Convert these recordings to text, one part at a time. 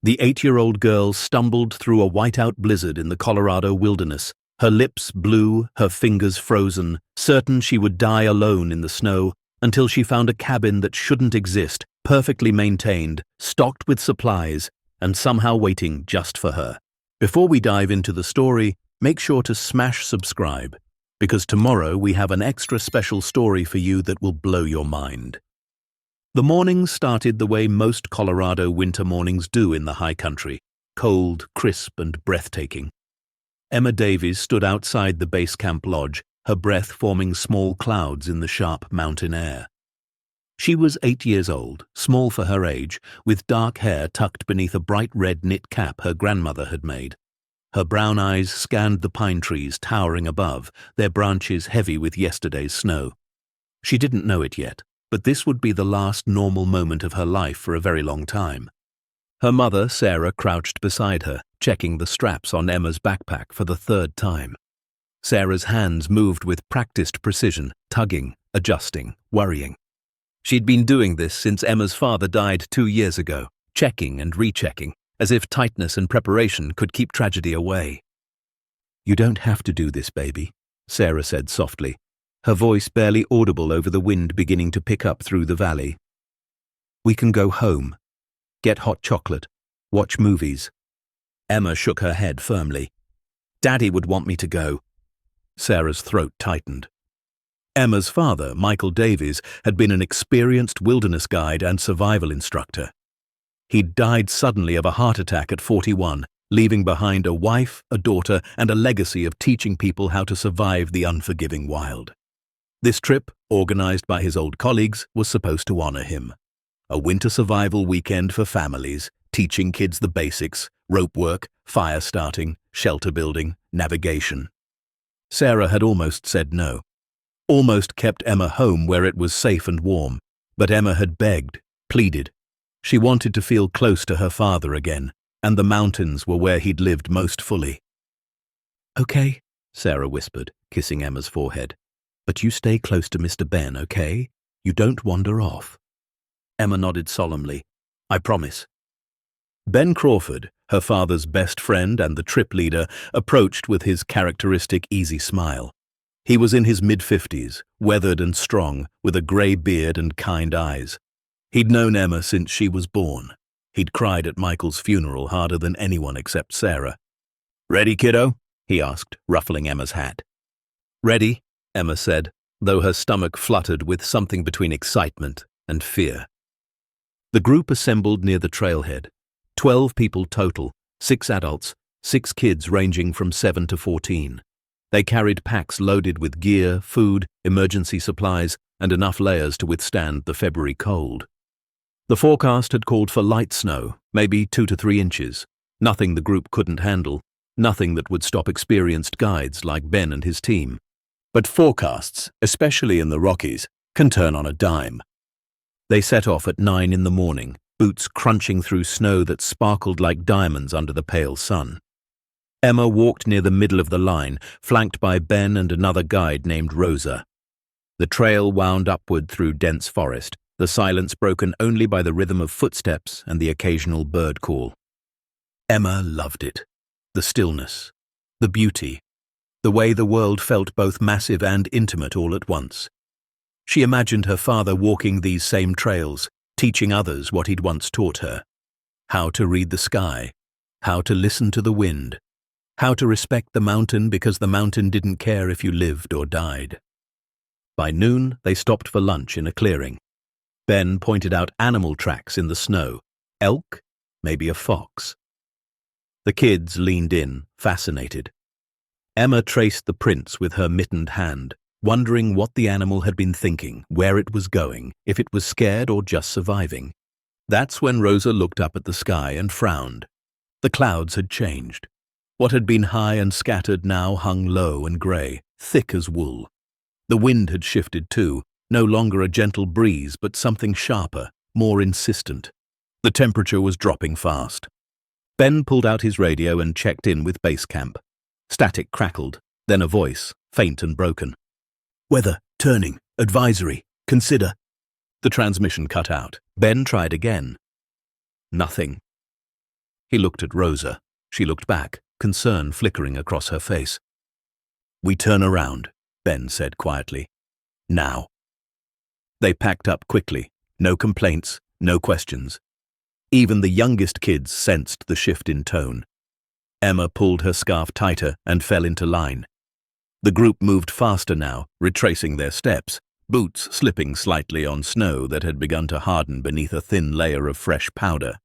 The 8-year-old girl stumbled through a whiteout blizzard in the Colorado wilderness, her lips blue, her fingers frozen, certain she would die alone in the snow until she found a cabin that shouldn't exist, perfectly maintained, stocked with supplies, and somehow waiting just for her. Before we dive into the story, make sure to smash subscribe, because tomorrow we have an extra special story for you that will blow your mind. The morning started the way most Colorado winter mornings do in the high country, cold, crisp, and breathtaking. Emma Davies stood outside the base camp lodge, her breath forming small clouds in the sharp mountain air. She was 8 years old, small for her age, with dark hair tucked beneath a bright red knit cap her grandmother had made. Her brown eyes scanned the pine trees towering above, their branches heavy with yesterday's snow. She didn't know it yet, but this would be the last normal moment of her life for a very long time. Her mother, Sarah, crouched beside her, checking the straps on Emma's backpack for the third time. Sarah's hands moved with practiced precision, tugging, adjusting, worrying. She'd been doing this since Emma's father died 2 years ago, checking and rechecking, as if tightness and preparation could keep tragedy away. "You don't have to do this, baby," Sarah said softly, her voice barely audible over the wind beginning to pick up through the valley. "We can go home, get hot chocolate, watch movies." Emma shook her head firmly. "Daddy would want me to go." Sarah's throat tightened. Emma's father, Michael Davies, had been an experienced wilderness guide and survival instructor. He'd died suddenly of a heart attack at 41, leaving behind a wife, a daughter, and a legacy of teaching people how to survive the unforgiving wild. This trip, organized by his old colleagues, was supposed to honor him. A winter survival weekend for families, teaching kids the basics, rope work, fire starting, shelter building, navigation. Sarah had almost said no. Almost kept Emma home where it was safe and warm. But Emma had begged, pleaded. She wanted to feel close to her father again, and the mountains were where he'd lived most fully. "Okay," Sarah whispered, kissing Emma's forehead. "But you stay close to Mr. Ben, okay? You don't wander off." Emma nodded solemnly. "I promise." Ben Crawford, her father's best friend and the trip leader, approached with his characteristic easy smile. He was in his mid-50s, weathered and strong, with a grey beard and kind eyes. He'd known Emma since she was born. He'd cried at Michael's funeral harder than anyone except Sarah. "Ready, kiddo?" he asked, ruffling Emma's hat. "Ready," Emma said, though her stomach fluttered with something between excitement and fear. The group assembled near the trailhead. 12 people total, 6 adults, 6 kids ranging from 7 to 14. They carried packs loaded with gear, food, emergency supplies, and enough layers to withstand the February cold. The forecast had called for light snow, maybe 2 to 3 inches. Nothing the group couldn't handle, nothing that would stop experienced guides like Ben and his team. But forecasts, especially in the Rockies, can turn on a dime. They set off at 9 in the morning, boots crunching through snow that sparkled like diamonds under the pale sun. Emma walked near the middle of the line, flanked by Ben and another guide named Rosa. The trail wound upward through dense forest, the silence broken only by the rhythm of footsteps and the occasional bird call. Emma loved it. The stillness, the beauty, the way the world felt both massive and intimate all at once. She imagined her father walking these same trails, teaching others what he'd once taught her. How to read the sky, how to listen to the wind, how to respect the mountain because the mountain didn't care if you lived or died. By noon, they stopped for lunch in a clearing. Ben pointed out animal tracks in the snow. Elk, maybe a fox. The kids leaned in, fascinated. Emma traced the prints with her mittened hand, wondering what the animal had been thinking, where it was going, if it was scared or just surviving. That's when Rosa looked up at the sky and frowned. The clouds had changed. What had been high and scattered now hung low and grey, thick as wool. The wind had shifted too, no longer a gentle breeze but something sharper, more insistent. The temperature was dropping fast. Ben pulled out his radio and checked in with base camp. Static crackled, then a voice, faint and broken. "Weather, turning, advisory, consider." The transmission cut out. Ben tried again. Nothing. He looked at Rosa. She looked back, concern flickering across her face. "We turn around," Ben said quietly. "Now." They packed up quickly. No complaints, no questions. Even the youngest kids sensed the shift in tone. Emma pulled her scarf tighter and fell into line. The group moved faster now, retracing their steps, boots slipping slightly on snow that had begun to harden beneath a thin layer of fresh powder.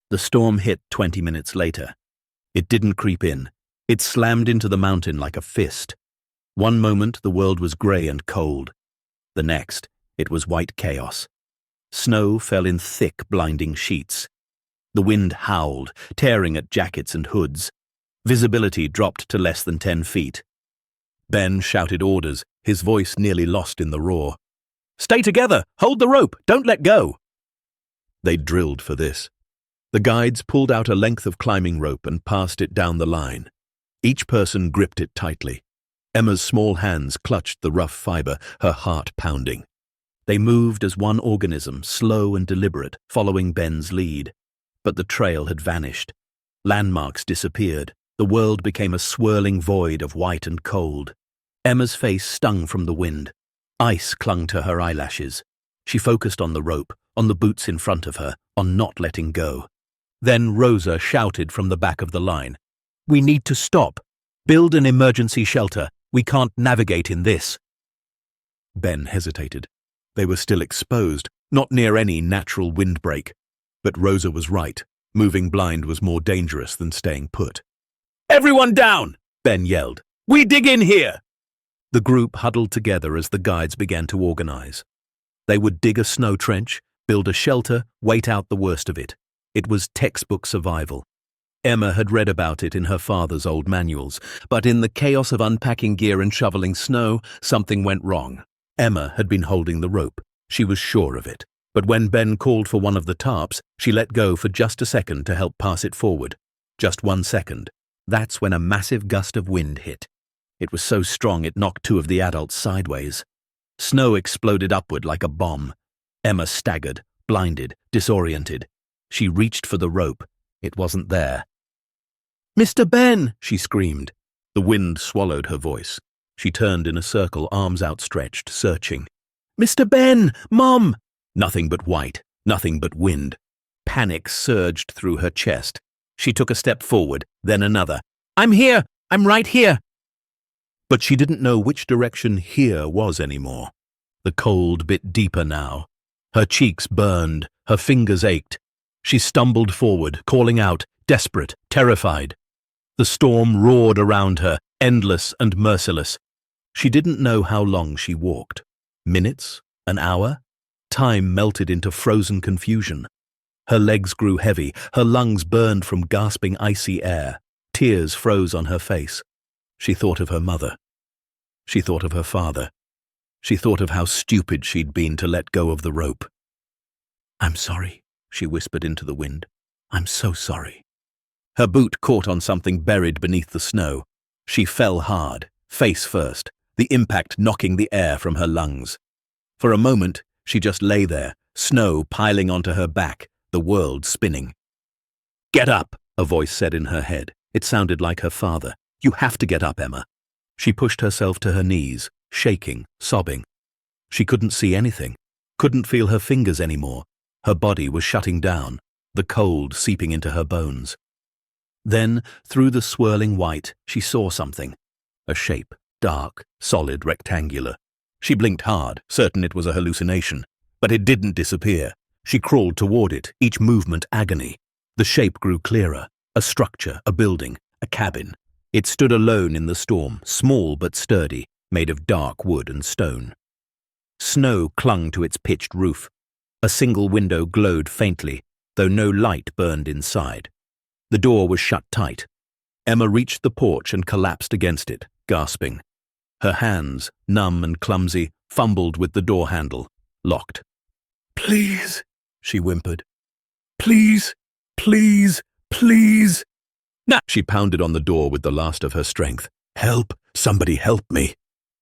The storm hit 20 minutes later. It didn't creep in. It slammed into the mountain like a fist. One moment the world was grey and cold. The next, it was white chaos. Snow fell in thick, blinding sheets. The wind howled, tearing at jackets and hoods. Visibility dropped to less than 10 feet. Ben shouted orders, his voice nearly lost in the roar. "Stay together! Hold the rope! Don't let go!" They drilled for this. The guides pulled out a length of climbing rope and passed it down the line. Each person gripped it tightly. Emma's small hands clutched the rough fiber, her heart pounding. They moved as one organism, slow and deliberate, following Ben's lead. But the trail had vanished. Landmarks disappeared. The world became a swirling void of white and cold. Emma's face stung from the wind. Ice clung to her eyelashes. She focused on the rope, on the boots in front of her, on not letting go. Then Rosa shouted from the back of the line, "We need to stop. Build an emergency shelter. We can't navigate in this." Ben hesitated. They were still exposed, not near any natural windbreak. But Rosa was right. Moving blind was more dangerous than staying put. "Everyone down!" Ben yelled. "We dig in here!" The group huddled together as the guides began to organize. They would dig a snow trench, build a shelter, wait out the worst of it. It was textbook survival. Emma had read about it in her father's old manuals, but in the chaos of unpacking gear and shoveling snow, something went wrong. Emma had been holding the rope. She was sure of it. But when Ben called for one of the tarps, she let go for just a second to help pass it forward. Just 1 second. That's when a massive gust of wind hit. It was so strong it knocked 2 of the adults sideways. Snow exploded upward like a bomb. Emma staggered, blinded, disoriented. She reached for the rope. It wasn't there. "Mr. Ben!" she screamed. The wind swallowed her voice. She turned in a circle, arms outstretched, searching. "Mr. Ben! Mom!" Nothing but white, nothing but wind. Panic surged through her chest. She took a step forward, then another. "I'm here! I'm right here!" But she didn't know which direction here was anymore. The cold bit deeper now. Her cheeks burned, her fingers ached. She stumbled forward, calling out, desperate, terrified. The storm roared around her, endless and merciless. She didn't know how long she walked. Minutes? An hour? Time melted into frozen confusion. Her legs grew heavy, her lungs burned from gasping icy air. Tears froze on her face. She thought of her mother. She thought of her father. She thought of how stupid she'd been to let go of the rope. "I'm sorry," she whispered into the wind. "I'm so sorry." Her boot caught on something buried beneath the snow. She fell hard, face first, the impact knocking the air from her lungs. For a moment, she just lay there, snow piling onto her back, the world spinning. "Get up," a voice said in her head. It sounded like her father. "You have to get up, Emma." She pushed herself to her knees, shaking, sobbing. She couldn't see anything, couldn't feel her fingers anymore. Her body was shutting down, the cold seeping into her bones. Then, through the swirling white, she saw something. A shape, dark, solid, rectangular. She blinked hard, certain it was a hallucination. But it didn't disappear. She crawled toward it, each movement agony. The shape grew clearer. A structure, a building, a cabin. It stood alone in the storm, small but sturdy, made of dark wood and stone. Snow clung to its pitched roof. A single window glowed faintly, though no light burned inside. The door was shut tight. Emma reached the porch and collapsed against it, gasping. Her hands, numb and clumsy, fumbled with the door handle, locked. "Please," she whimpered. "Please, please, please." "Nah!" She pounded on the door with the last of her strength. "Help! Somebody help me!"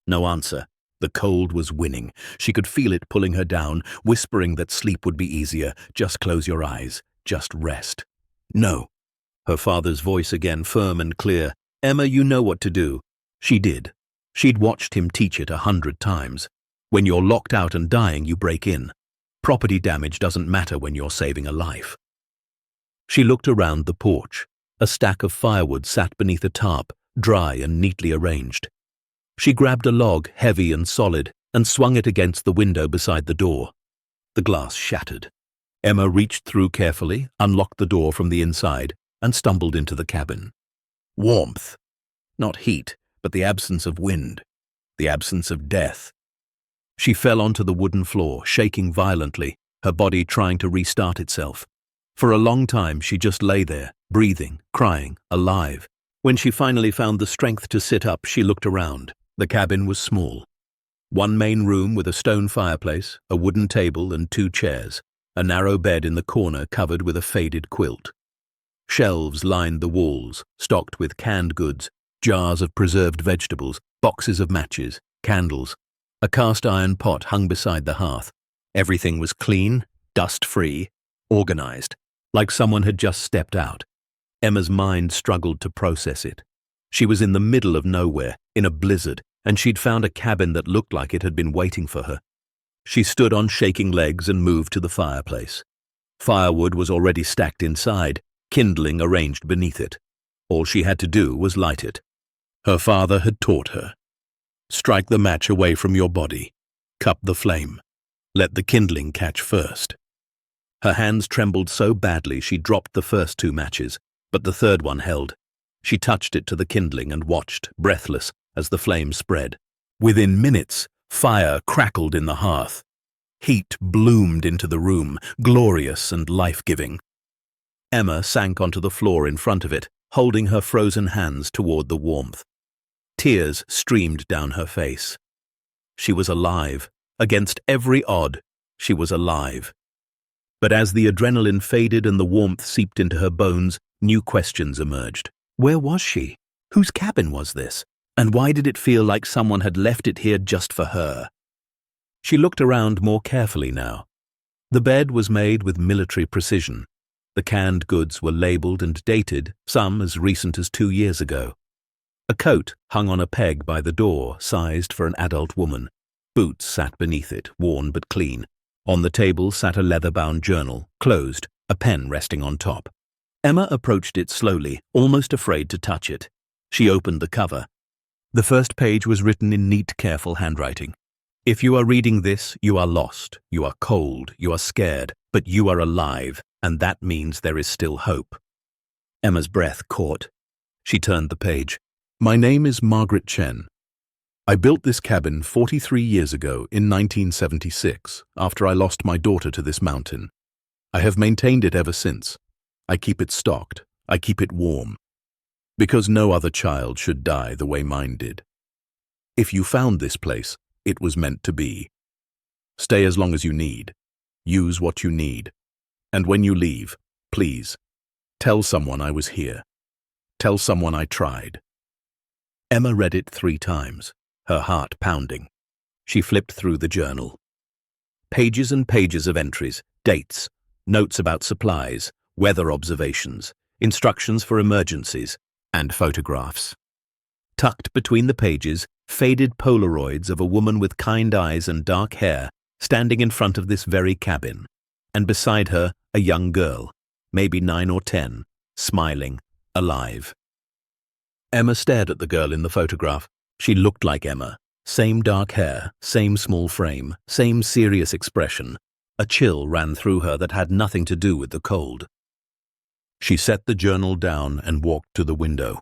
No answer. The cold was winning. She could feel it pulling her down, whispering that sleep would be easier. Just close your eyes. Just rest. No. Her father's voice again, firm and clear. Emma, you know what to do. She did. She'd watched him teach it 100 times. When you're locked out and dying, you break in. Property damage doesn't matter when you're saving a life. She looked around the porch. A stack of firewood sat beneath a tarp, dry and neatly arranged. She grabbed a log, heavy and solid, and swung it against the window beside the door. The glass shattered. Emma reached through carefully, unlocked the door from the inside, and stumbled into the cabin. Warmth. Not heat, but the absence of wind. The absence of death. She fell onto the wooden floor, shaking violently, her body trying to restart itself. For a long time she just lay there, breathing, crying, alive. When she finally found the strength to sit up, she looked around. The cabin was small. One main room with a stone fireplace, a wooden table and 2 chairs, a narrow bed in the corner covered with a faded quilt. Shelves lined the walls, stocked with canned goods, jars of preserved vegetables, boxes of matches, candles. A cast-iron pot hung beside the hearth. Everything was clean, dust-free, organized, like someone had just stepped out. Emma's mind struggled to process it. She was in the middle of nowhere, in a blizzard, and she'd found a cabin that looked like it had been waiting for her. She stood on shaking legs and moved to the fireplace. Firewood was already stacked inside, kindling arranged beneath it. All she had to do was light it. Her father had taught her. Strike the match away from your body. Cup the flame. Let the kindling catch first. Her hands trembled so badly she dropped the first 2 matches, but the third one held. She touched it to the kindling and watched, breathless, as the flame spread. Within minutes, fire crackled in the hearth. Heat bloomed into the room, glorious and life-giving. Emma sank onto the floor in front of it, holding her frozen hands toward the warmth. Tears streamed down her face. She was alive. Against every odd, she was alive. But as the adrenaline faded and the warmth seeped into her bones, new questions emerged. Where was she? Whose cabin was this? And why did it feel like someone had left it here just for her? She looked around more carefully now. The bed was made with military precision. The canned goods were labeled and dated, some as recent as 2 years ago. A coat hung on a peg by the door, sized for an adult woman. Boots sat beneath it, worn but clean. On the table sat a leather-bound journal, closed, a pen resting on top. Emma approached it slowly, almost afraid to touch it. She opened the cover. The first page was written in neat, careful handwriting. If you are reading this, you are lost, you are cold, you are scared, but you are alive, and that means there is still hope. Emma's breath caught. She turned the page. My name is Margaret Chen. I built this cabin 43 years ago in 1976, after I lost my daughter to this mountain. I have maintained it ever since. I keep it stocked. I keep it warm. Because no other child should die the way mine did. If you found this place, it was meant to be. Stay as long as you need. Use what you need. And when you leave, please, tell someone I was here. Tell someone I tried. Emma read it 3 times, her heart pounding. She flipped through the journal. Pages and pages of entries, dates, notes about supplies, weather observations, instructions for emergencies, and photographs. Tucked between the pages, faded Polaroids of a woman with kind eyes and dark hair standing in front of this very cabin, and beside her a young girl, maybe 9 or 10, smiling, alive. Emma stared at the girl in the photograph. She looked like Emma. Same dark hair, same small frame, same serious expression. A chill ran through her that had nothing to do with the cold. She set the journal down and walked to the window.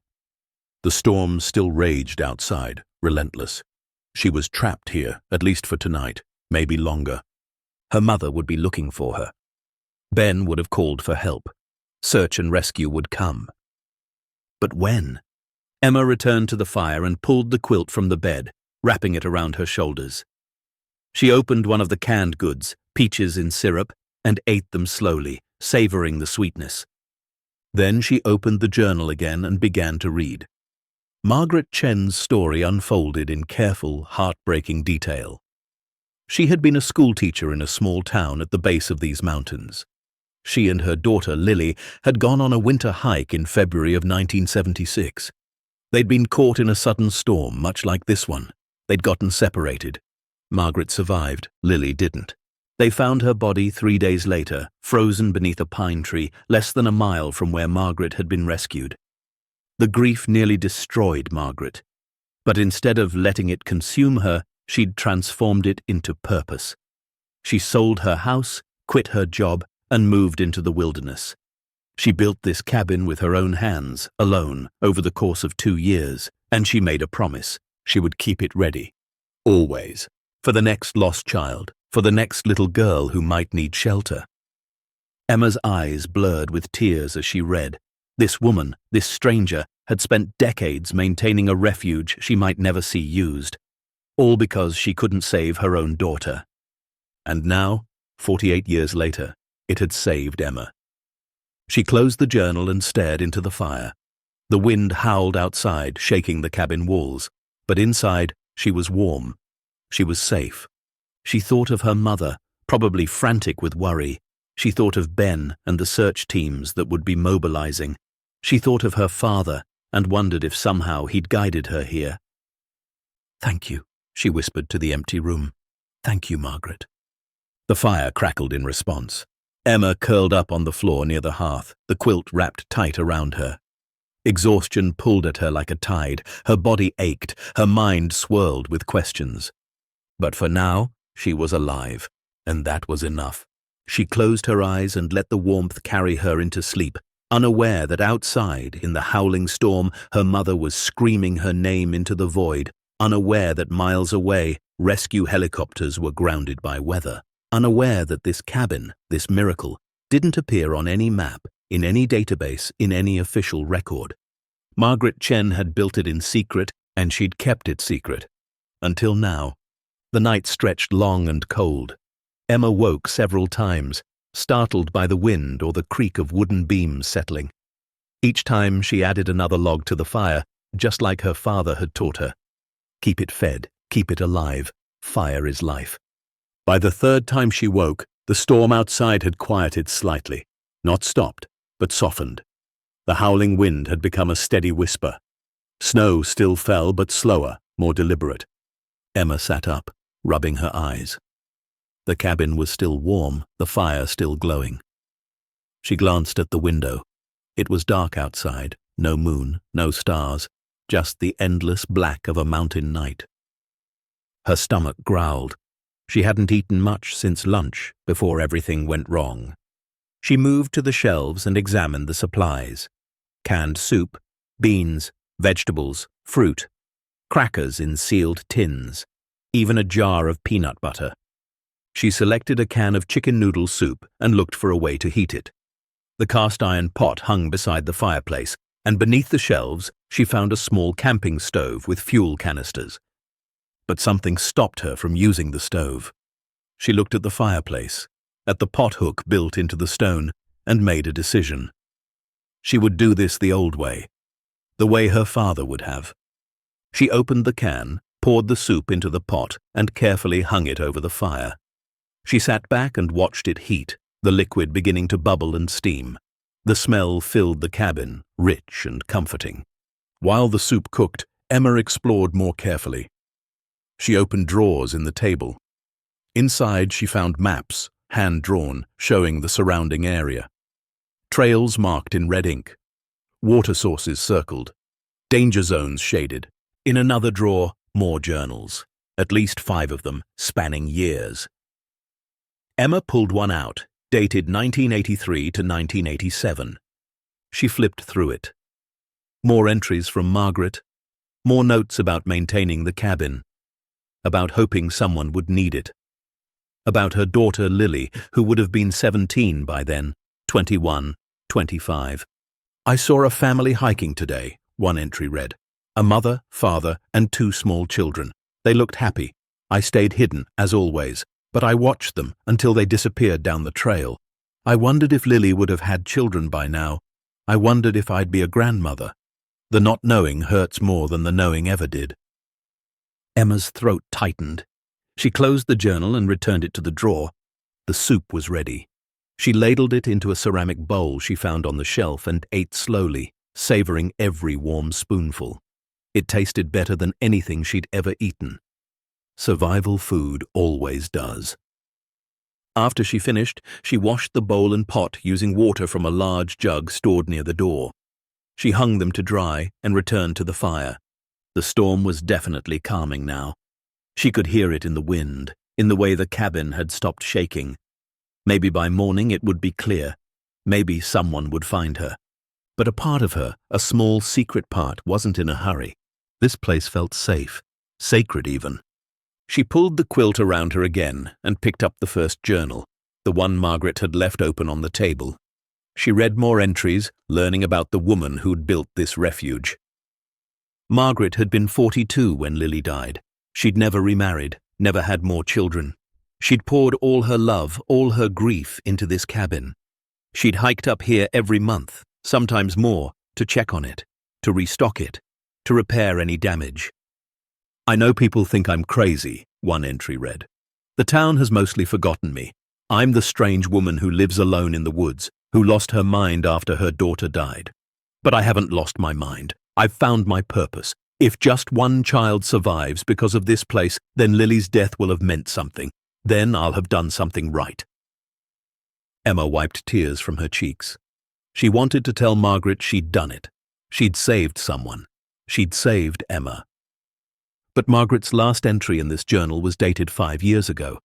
The storm still raged outside, relentless. She was trapped here, at least for tonight, maybe longer. Her mother would be looking for her. Ben would have called for help. Search and rescue would come. But when? Emma returned to the fire and pulled the quilt from the bed, wrapping it around her shoulders. She opened one of the canned goods, peaches in syrup, and ate them slowly, savoring the sweetness. Then she opened the journal again and began to read. Margaret Chen's story unfolded in careful, heartbreaking detail. She had been a schoolteacher in a small town at the base of these mountains. She and her daughter, Lily, had gone on a winter hike in February of 1976. They'd been caught in a sudden storm, much like this one. They'd gotten separated. Margaret survived, Lily didn't. They found her body 3 days later, frozen beneath a pine tree, less than a mile from where Margaret had been rescued. The grief nearly destroyed Margaret. But instead of letting it consume her, she'd transformed it into purpose. She sold her house, quit her job, and moved into the wilderness. She built this cabin with her own hands, alone, over the course of 2 years, and she made a promise. She would keep it ready. Always. For the next lost child, for the next little girl who might need shelter. Emma's eyes blurred with tears as she read. This woman, this stranger, had spent decades maintaining a refuge she might never see used. All because she couldn't save her own daughter. And now, 48 years later, it had saved Emma. She closed the journal and stared into the fire. The wind howled outside, shaking the cabin walls, but inside she was warm. She was safe. She thought of her mother, probably frantic with worry. She thought of Ben and the search teams that would be mobilizing. She thought of her father and wondered if somehow he'd guided her here. "Thank you," she whispered to the empty room. "Thank you, Margaret." The fire crackled in response. Emma curled up on the floor near the hearth, the quilt wrapped tight around her. Exhaustion pulled at her like a tide. Her body ached, her mind swirled with questions. But for now, she was alive, and that was enough. She closed her eyes and let the warmth carry her into sleep, unaware that outside, in the howling storm, her mother was screaming her name into the void, unaware that miles away, rescue helicopters were grounded by weather, unaware that this cabin, this miracle, didn't appear on any map, in any database, in any official record. Margaret Chen had built it in secret, and she'd kept it secret. Until now. The night stretched long and cold. Emma woke several times, startled by the wind or the creak of wooden beams settling. Each time she added another log to the fire, just like her father had taught her. Keep it fed, keep it alive. Fire is life. By the third time she woke, the storm outside had quieted slightly. Not stopped, but softened. The howling wind had become a steady whisper. Snow still fell, but slower, more deliberate. Emma sat up, rubbing her eyes. The cabin was still warm, the fire still glowing. She glanced at the window. It was dark outside, no moon, no stars, just the endless black of a mountain night. Her stomach growled. She hadn't eaten much since lunch, before everything went wrong. She moved to the shelves and examined the supplies. Canned soup, beans, vegetables, fruit, crackers in sealed tins, even a jar of peanut butter. She selected a can of chicken noodle soup and looked for a way to heat it. The cast-iron pot hung beside the fireplace, and beneath the shelves she found a small camping stove with fuel canisters. But something stopped her from using the stove. She looked at the fireplace, at the pot hook built into the stone, and made a decision. She would do this the old way, the way her father would have. She opened the can, poured the soup into the pot, and carefully hung it over the fire. She sat back and watched it heat, the liquid beginning to bubble and steam. The smell filled the cabin, rich and comforting. While the soup cooked, Emma explored more carefully. She opened drawers in the table. Inside she found maps, hand-drawn, showing the surrounding area. Trails marked in red ink. Water sources circled. Danger zones shaded. In another drawer, more journals. At least 5 of them, spanning years. Emma pulled one out, dated 1983 to 1987. She flipped through it. More entries from Margaret. More notes about maintaining the cabin. About hoping someone would need it. About her daughter Lily, who would have been 17 by then, 21, 25. "I saw a family hiking today," one entry read. "A mother, father, and 2 small children. They looked happy. I stayed hidden, as always, but I watched them until they disappeared down the trail. I wondered if Lily would have had children by now. I wondered if I'd be a grandmother. The not knowing hurts more than the knowing ever did." Emma's throat tightened. She closed the journal and returned it to the drawer. The soup was ready. She ladled it into a ceramic bowl she found on the shelf and ate slowly, savoring every warm spoonful. It tasted better than anything she'd ever eaten. Survival food always does. After she finished, she washed the bowl and pot using water from a large jug stored near the door. She hung them to dry and returned to the fire. The storm was definitely calming now. She could hear it in the wind, in the way the cabin had stopped shaking. Maybe by morning it would be clear. Maybe someone would find her. But a part of her, a small secret part, wasn't in a hurry. This place felt safe, sacred even. She pulled the quilt around her again and picked up the first journal, the one Margaret had left open on the table. She read more entries, learning about the woman who'd built this refuge. Margaret had been 42 when Lily died. She'd never remarried, never had more children. She'd poured all her love, all her grief into this cabin. She'd hiked up here every month, sometimes more, to check on it, to restock it, to repair any damage. "I know people think I'm crazy," one entry read. "The town has mostly forgotten me. I'm the strange woman who lives alone in the woods, who lost her mind after her daughter died. But I haven't lost my mind. I've found my purpose. If just one child survives because of this place, then Lily's death will have meant something. Then I'll have done something right." Emma wiped tears from her cheeks. She wanted to tell Margaret she'd done it. She'd saved someone. She'd saved Emma. But Margaret's last entry in this journal was dated 5 years ago.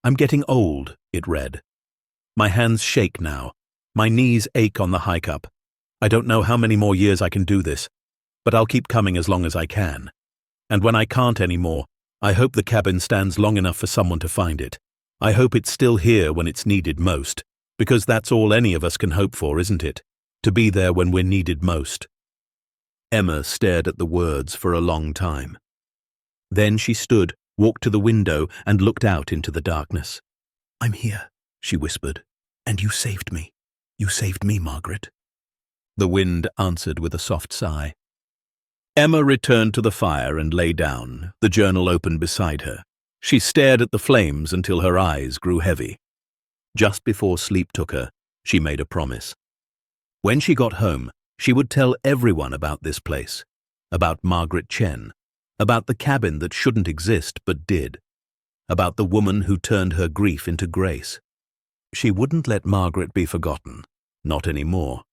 "I'm getting old," it read. "My hands shake now. My knees ache on the hike up. I don't know how many more years I can do this, but I'll keep coming as long as I can. And when I can't anymore, I hope the cabin stands long enough for someone to find it. I hope it's still here when it's needed most, because that's all any of us can hope for, isn't it? To be there when we're needed most." Emma stared at the words for a long time. Then she stood, walked to the window, and looked out into the darkness. "I'm here," she whispered, "and you saved me. You saved me, Margaret." The wind answered with a soft sigh. Emma returned to the fire and lay down, the journal open beside her. She stared at the flames until her eyes grew heavy. Just before sleep took her, she made a promise. When she got home, she would tell everyone about this place, about Margaret Chen, about the cabin that shouldn't exist but did, about the woman who turned her grief into grace. She wouldn't let Margaret be forgotten, not anymore.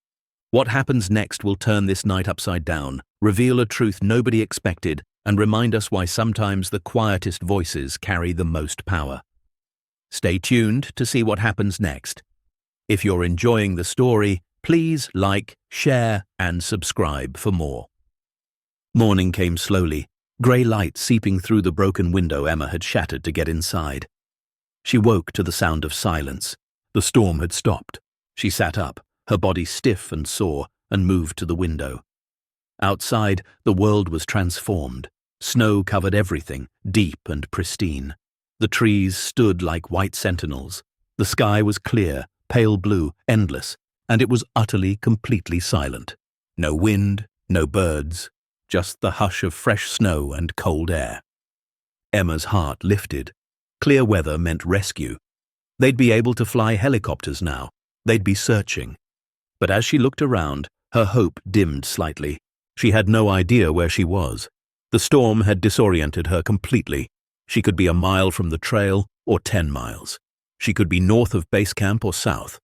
What happens next will turn this night upside down, reveal a truth nobody expected, and remind us why sometimes the quietest voices carry the most power. Stay tuned to see what happens next. If you're enjoying the story, please like, share, and subscribe for more. Morning came slowly, grey light seeping through the broken window Emma had shattered to get inside. She woke to the sound of silence. The storm had stopped. She sat up, her body stiff and sore, and moved to the window. Outside, the world was transformed. Snow covered everything, deep and pristine. The trees stood like white sentinels. The sky was clear, pale blue, endless, and it was utterly, completely silent. No wind, no birds, just the hush of fresh snow and cold air. Emma's heart lifted. Clear weather meant rescue. They'd be able to fly helicopters now. They'd be searching. But as she looked around, her hope dimmed slightly. She had no idea where she was. The storm had disoriented her completely. She could be a mile from the trail or 10 miles. She could be north of base camp or south.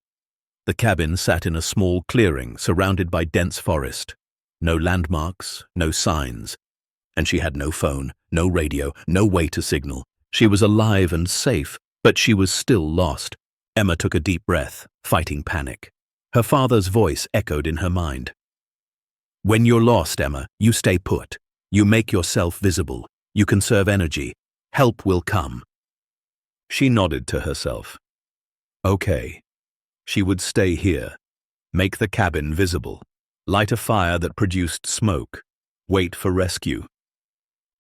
The cabin sat in a small clearing surrounded by dense forest. No landmarks, no signs. And she had no phone, no radio, no way to signal. She was alive and safe, but she was still lost. Emma took a deep breath, fighting panic. Her father's voice echoed in her mind. "When you're lost, Emma, you stay put. You make yourself visible. You conserve energy. Help will come." She nodded to herself. Okay. She would stay here. Make the cabin visible. Light a fire that produced smoke. Wait for rescue.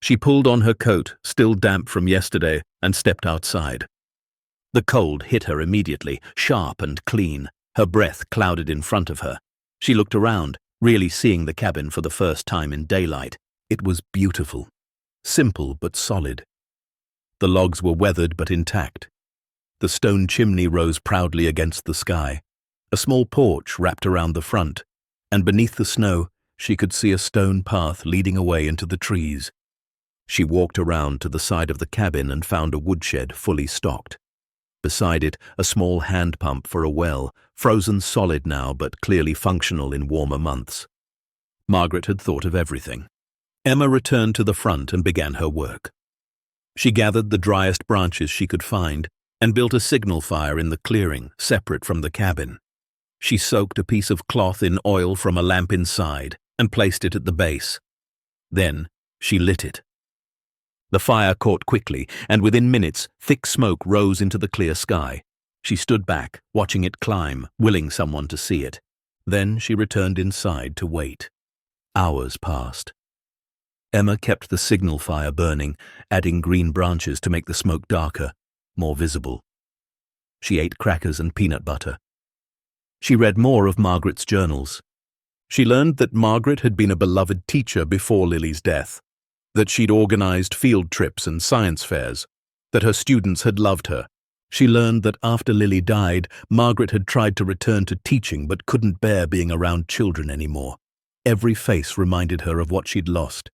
She pulled on her coat, still damp from yesterday, and stepped outside. The cold hit her immediately, sharp and clean. Her breath clouded in front of her. She looked around, really seeing the cabin for the first time in daylight. It was beautiful. Simple but solid. The logs were weathered but intact. The stone chimney rose proudly against the sky. A small porch wrapped around the front, and beneath the snow, she could see a stone path leading away into the trees. She walked around to the side of the cabin and found a woodshed fully stocked. Beside it, a small hand pump for a well, frozen solid now but clearly functional in warmer months. Margaret had thought of everything. Emma returned to the front and began her work. She gathered the driest branches she could find and built a signal fire in the clearing, separate from the cabin. She soaked a piece of cloth in oil from a lamp inside and placed it at the base. Then she lit it. The fire caught quickly, and within minutes, thick smoke rose into the clear sky. She stood back, watching it climb, willing someone to see it. Then she returned inside to wait. Hours passed. Emma kept the signal fire burning, adding green branches to make the smoke darker, more visible. She ate crackers and peanut butter. She read more of Margaret's journals. She learned that Margaret had been a beloved teacher before Lily's death, that she'd organized field trips and science fairs, that her students had loved her. She learned that after Lily died, Margaret had tried to return to teaching but couldn't bear being around children anymore. Every face reminded her of what she'd lost.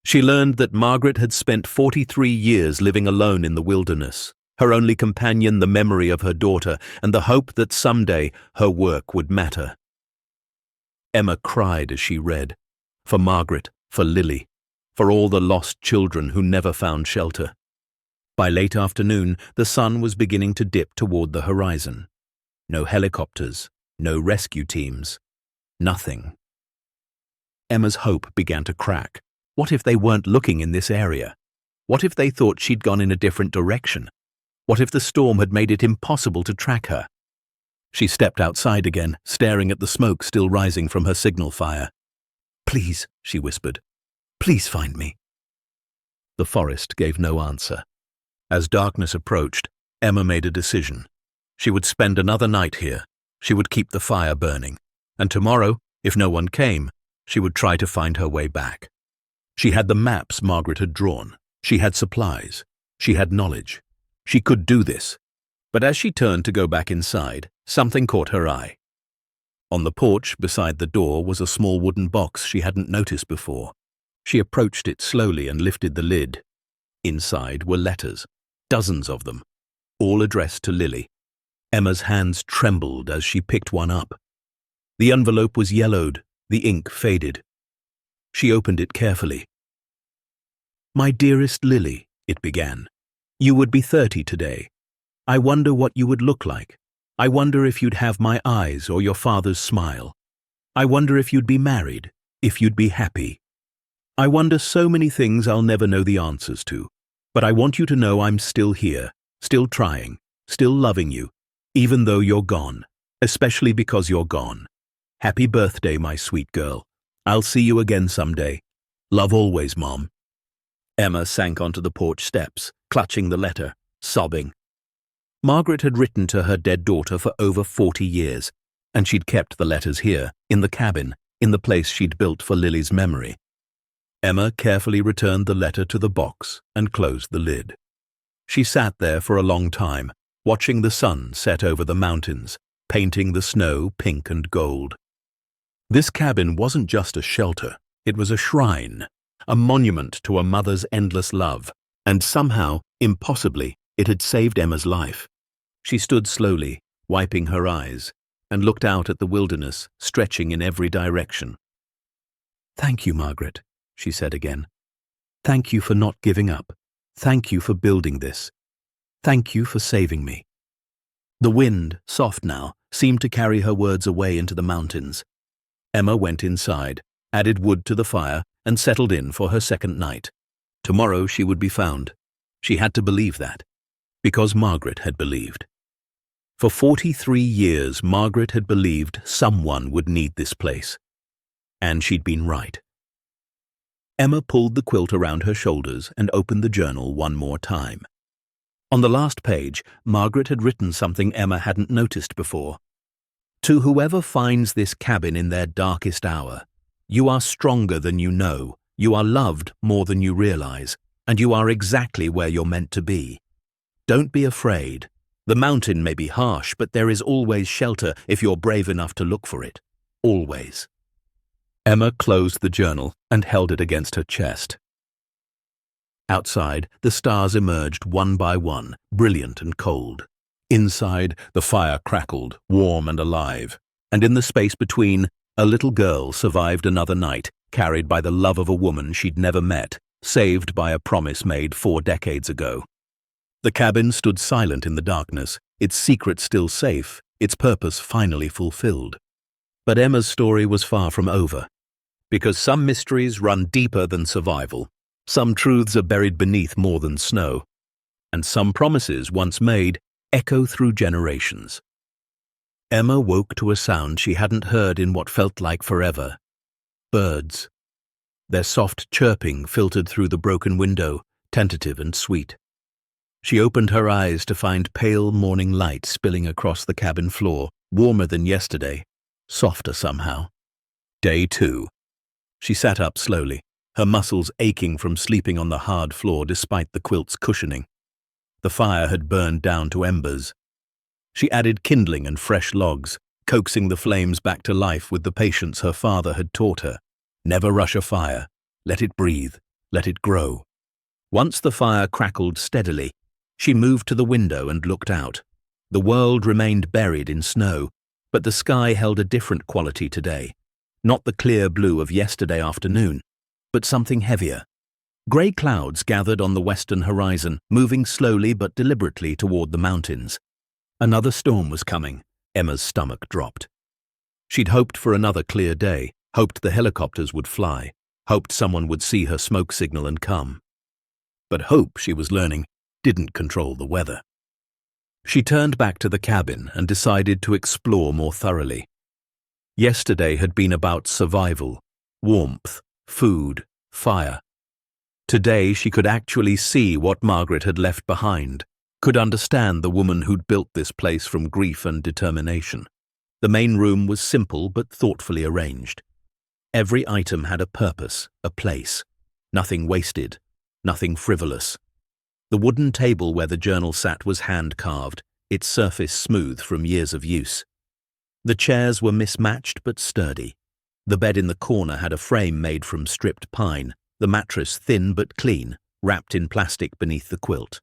She learned that Margaret had spent 43 years living alone in the wilderness, her only companion the memory of her daughter and the hope that someday her work would matter. Emma cried as she read, for Margaret, for Lily, for all the lost children who never found shelter. By late afternoon, the sun was beginning to dip toward the horizon. No helicopters, no rescue teams, nothing. Emma's hope began to crack. What if they weren't looking in this area? What if they thought she'd gone in a different direction? What if the storm had made it impossible to track her? She stepped outside again, staring at the smoke still rising from her signal fire. "Please," she whispered, "please find me." The forest gave no answer. As darkness approached, Emma made a decision. She would spend another night here. She would keep the fire burning. And tomorrow, if no one came, she would try to find her way back. She had the maps Margaret had drawn. She had supplies. She had knowledge. She could do this. But as she turned to go back inside, something caught her eye. On the porch beside the door was a small wooden box she hadn't noticed before. She approached it slowly and lifted the lid. Inside were letters, dozens of them, all addressed to Lily. Emma's hands trembled as she picked one up. The envelope was yellowed, the ink faded. She opened it carefully. "My dearest Lily," it began, "you would be 30 today. I wonder what you would look like. I wonder if you'd have my eyes or your father's smile. I wonder if you'd be married, if you'd be happy. I wonder so many things I'll never know the answers to, but I want you to know I'm still here, still trying, still loving you, even though you're gone, especially because you're gone. Happy birthday, my sweet girl. I'll see you again someday. Love always, Mom." Emma sank onto the porch steps, clutching the letter, sobbing. Margaret had written to her dead daughter for over 40 years, and she'd kept the letters here, in the cabin, in the place she'd built for Lily's memory. Emma carefully returned the letter to the box and closed the lid. She sat there for a long time, watching the sun set over the mountains, painting the snow pink and gold. This cabin wasn't just a shelter, it was a shrine, a monument to a mother's endless love, and somehow, impossibly, it had saved Emma's life. She stood slowly, wiping her eyes, and looked out at the wilderness, stretching in every direction. "Thank you, Margaret," she said again. "Thank you for not giving up. Thank you for building this. Thank you for saving me." The wind, soft now, seemed to carry her words away into the mountains. Emma went inside, added wood to the fire, and settled in for her second night. Tomorrow she would be found. She had to believe that, because Margaret had believed. For 43 years, Margaret had believed someone would need this place. And she'd been right. Emma pulled the quilt around her shoulders and opened the journal one more time. On the last page, Margaret had written something Emma hadn't noticed before. "To whoever finds this cabin in their darkest hour, you are stronger than you know, you are loved more than you realize, and you are exactly where you're meant to be. Don't be afraid. The mountain may be harsh, but there is always shelter if you're brave enough to look for it. Always. Emma closed the journal and held it against her chest. Outside, the stars emerged one by one, brilliant and cold. Inside, the fire crackled, warm and alive. And in the space between, a little girl survived another night, carried by the love of a woman she'd never met, saved by a promise made 4 decades ago. The cabin stood silent in the darkness, its secret still safe, its purpose finally fulfilled. But Emma's story was far from over. Because some mysteries run deeper than survival, some truths are buried beneath more than snow, and some promises once made echo through generations. Emma woke to a sound she hadn't heard in what felt like forever. Birds. Their soft chirping filtered through the broken window, tentative and sweet. She opened her eyes to find pale morning light spilling across the cabin floor, warmer than yesterday, softer somehow. Day 2. She sat up slowly, her muscles aching from sleeping on the hard floor despite the quilt's cushioning. The fire had burned down to embers. She added kindling and fresh logs, coaxing the flames back to life with the patience her father had taught her. Never rush a fire. Let it breathe. Let it grow. Once the fire crackled steadily, she moved to the window and looked out. The world remained buried in snow, but the sky held a different quality today. Not the clear blue of yesterday afternoon, but something heavier. Grey clouds gathered on the western horizon, moving slowly but deliberately toward the mountains. Another storm was coming. Emma's stomach dropped. She'd hoped for another clear day, hoped the helicopters would fly, hoped someone would see her smoke signal and come. But hope, she was learning, didn't control the weather. She turned back to the cabin and decided to explore more thoroughly. Yesterday had been about survival, warmth, food, fire. Today she could actually see what Margaret had left behind, could understand the woman who'd built this place from grief and determination. The main room was simple but thoughtfully arranged. Every item had a purpose, a place. Nothing wasted, nothing frivolous. The wooden table where the journal sat was hand-carved, its surface smooth from years of use. The chairs were mismatched but sturdy. The bed in the corner had a frame made from stripped pine, the mattress thin but clean, wrapped in plastic beneath the quilt.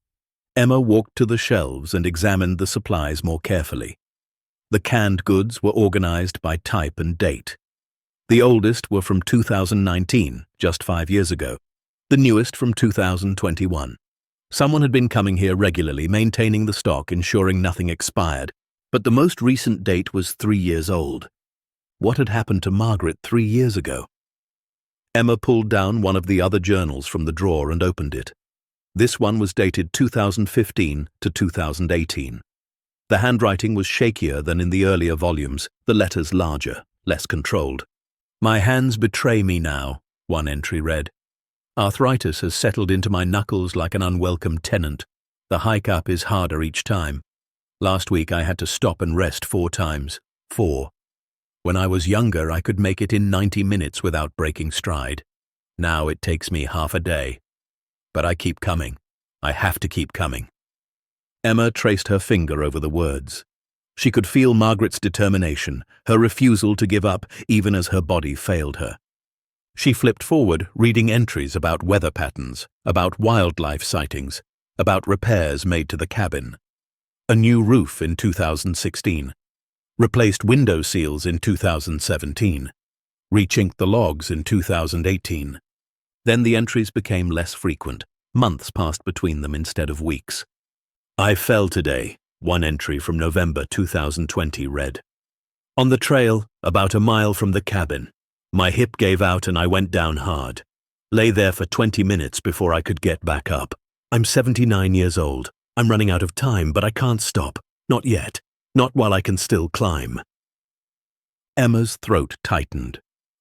Emma walked to the shelves and examined the supplies more carefully. The canned goods were organized by type and date. The oldest were from 2019, just 5 years ago. The newest from 2021. Someone had been coming here regularly, maintaining the stock, ensuring nothing expired, but the most recent date was 3 years old. What had happened to Margaret 3 years ago? Emma pulled down one of the other journals from the drawer and opened it. This one was dated 2015 to 2018. The handwriting was shakier than in the earlier volumes, the letters larger, less controlled. "My hands betray me now," one entry read. "Arthritis has settled into my knuckles like an unwelcome tenant. The hike up is harder each time. Last week I had to stop and rest 4 times. 4. When I was younger, I could make it in 90 minutes without breaking stride. Now it takes me half a day. But I keep coming. I have to keep coming." Emma traced her finger over the words. She could feel Margaret's determination, her refusal to give up even as her body failed her. She flipped forward, reading entries about weather patterns, about wildlife sightings, about repairs made to the cabin. A new roof in 2016. Replaced window seals in 2017. Rechinked the logs in 2018. Then the entries became less frequent. Months passed between them instead of weeks. "I fell today," one entry from November 2020 read. "On the trail, about a mile from the cabin. My hip gave out and I went down hard. Lay there for 20 minutes before I could get back up. I'm 79 years old. I'm running out of time, but I can't stop. Not yet. Not while I can still climb." Emma's throat tightened.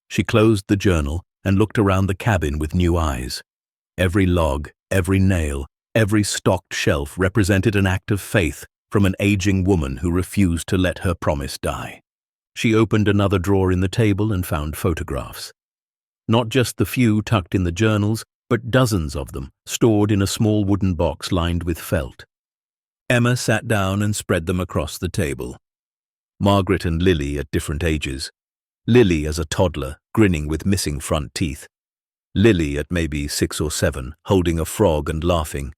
She closed the journal and looked around the cabin with new eyes. Every log, every nail, every stocked shelf represented an act of faith from an aging woman who refused to let her promise die. She opened another drawer in the table and found photographs. Not just the few tucked in the journals, but dozens of them, stored in a small wooden box lined with felt. Emma sat down and spread them across the table. Margaret and Lily at different ages. Lily as a toddler, grinning with missing front teeth. Lily at maybe 6 or 7, holding a frog and laughing.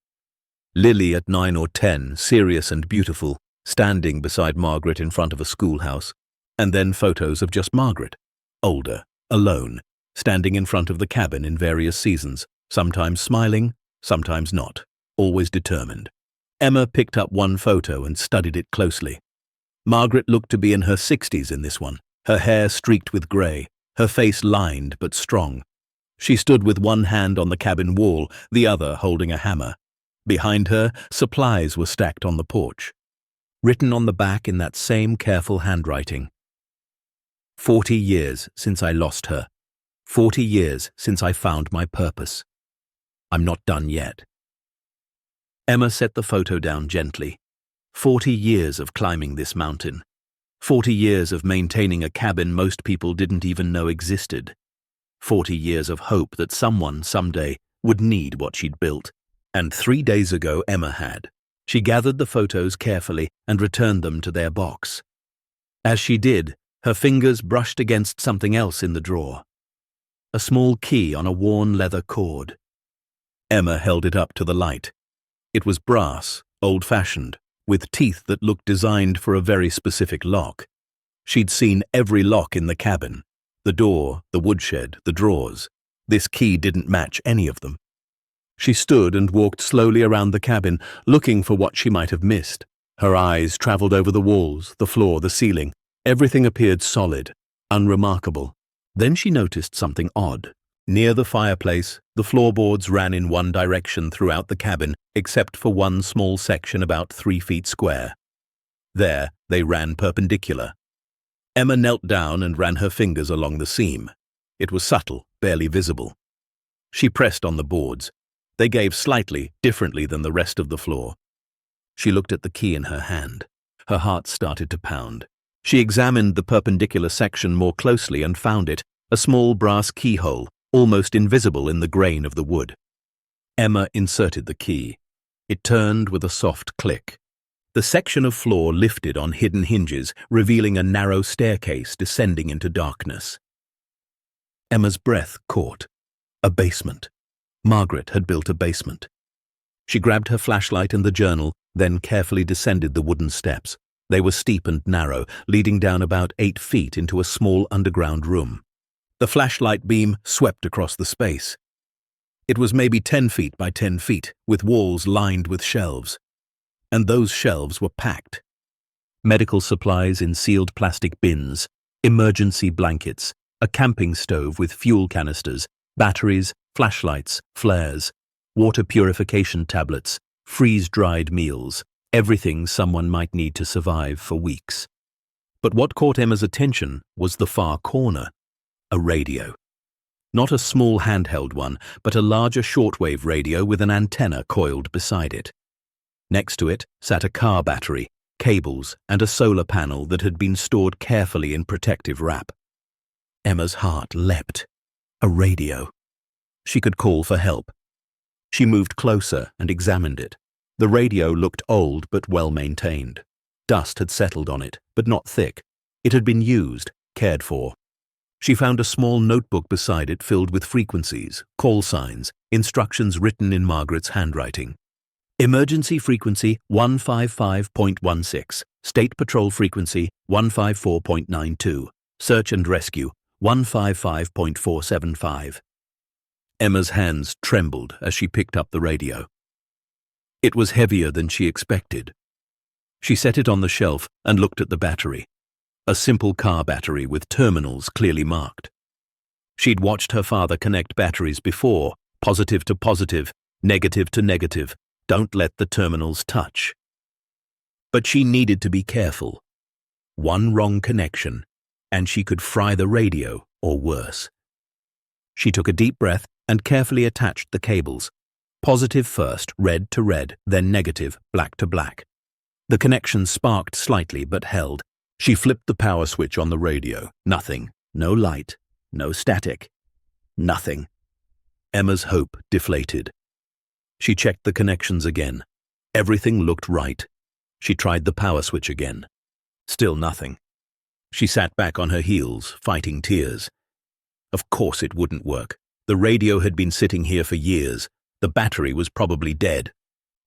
Lily at 9 or 10, serious and beautiful, standing beside Margaret in front of a schoolhouse. And then photos of just Margaret, older, alone, standing in front of the cabin in various seasons, sometimes smiling, sometimes not, always determined. Emma picked up one photo and studied it closely. Margaret looked to be in her 60s in this one, her hair streaked with grey, her face lined but strong. She stood with one hand on the cabin wall, the other holding a hammer. Behind her, supplies were stacked on the porch. Written on the back in that same careful handwriting. 40 years since I lost her. 40 years since I found my purpose. I'm not done yet. Emma set the photo down gently. 40 years of climbing this mountain. 40 years of maintaining a cabin most people didn't even know existed. 40 years of hope that someone someday would need what she'd built. And 3 days ago Emma had. She gathered the photos carefully and returned them to their box. As she did, her fingers brushed against something else in the drawer. A small key on a worn leather cord. Emma held it up to the light. It was brass, old-fashioned, with teeth that looked designed for a very specific lock. She'd seen every lock in the cabin. The door, the woodshed, the drawers. This key didn't match any of them. She stood and walked slowly around the cabin, looking for what she might have missed. Her eyes traveled over the walls, the floor, the ceiling. Everything appeared solid, unremarkable. Then she noticed something odd. Near the fireplace, the floorboards ran in one direction throughout the cabin, except for one small section about 3 feet square. There, they ran perpendicular. Emma knelt down and ran her fingers along the seam. It was subtle, barely visible. She pressed on the boards. They gave slightly, differently than the rest of the floor. She looked at the key in her hand. Her heart started to pound. She examined the perpendicular section more closely and found it, a small brass keyhole, almost invisible in the grain of the wood. Emma inserted the key. It turned with a soft click. The section of floor lifted on hidden hinges, revealing a narrow staircase descending into darkness. Emma's breath caught. A basement. Margaret had built a basement. She grabbed her flashlight and the journal, then carefully descended the wooden steps. They were steep and narrow, leading down about 8 feet into a small underground room. The flashlight beam swept across the space. It was maybe 10 feet by 10 feet, with walls lined with shelves. And those shelves were packed. Medical supplies in sealed plastic bins, emergency blankets, a camping stove with fuel canisters, batteries, flashlights, flares, water purification tablets, freeze-dried meals, everything someone might need to survive for weeks. But what caught Emma's attention was the far corner, a radio. Not a small handheld one, but a larger shortwave radio with an antenna coiled beside it. Next to it sat a car battery, cables, and a solar panel that had been stored carefully in protective wrap. Emma's heart leapt. A radio. She could call for help. She moved closer and examined it. The radio looked old but well maintained. Dust had settled on it, but not thick. It had been used, cared for. She found a small notebook beside it filled with frequencies, call signs, instructions written in Margaret's handwriting. Emergency frequency 155.16, State Patrol frequency 154.92, Search and Rescue 155.475. Emma's hands trembled as she picked up the radio. It was heavier than she expected. She set it on the shelf and looked at the battery. A simple car battery with terminals clearly marked. She'd watched her father connect batteries before, positive to positive, negative to negative. Don't let the terminals touch. But she needed to be careful. One wrong connection, and she could fry the radio, or worse. She took a deep breath and carefully attached the cables. Positive first, red to red, then negative, black to black. The connection sparked slightly but held. She flipped the power switch on the radio. Nothing. No light. No static. Nothing. Emma's hope deflated. She checked the connections again. Everything looked right. She tried the power switch again. Still nothing. She sat back on her heels, fighting tears. Of course it wouldn't work. The radio had been sitting here for years. The battery was probably dead.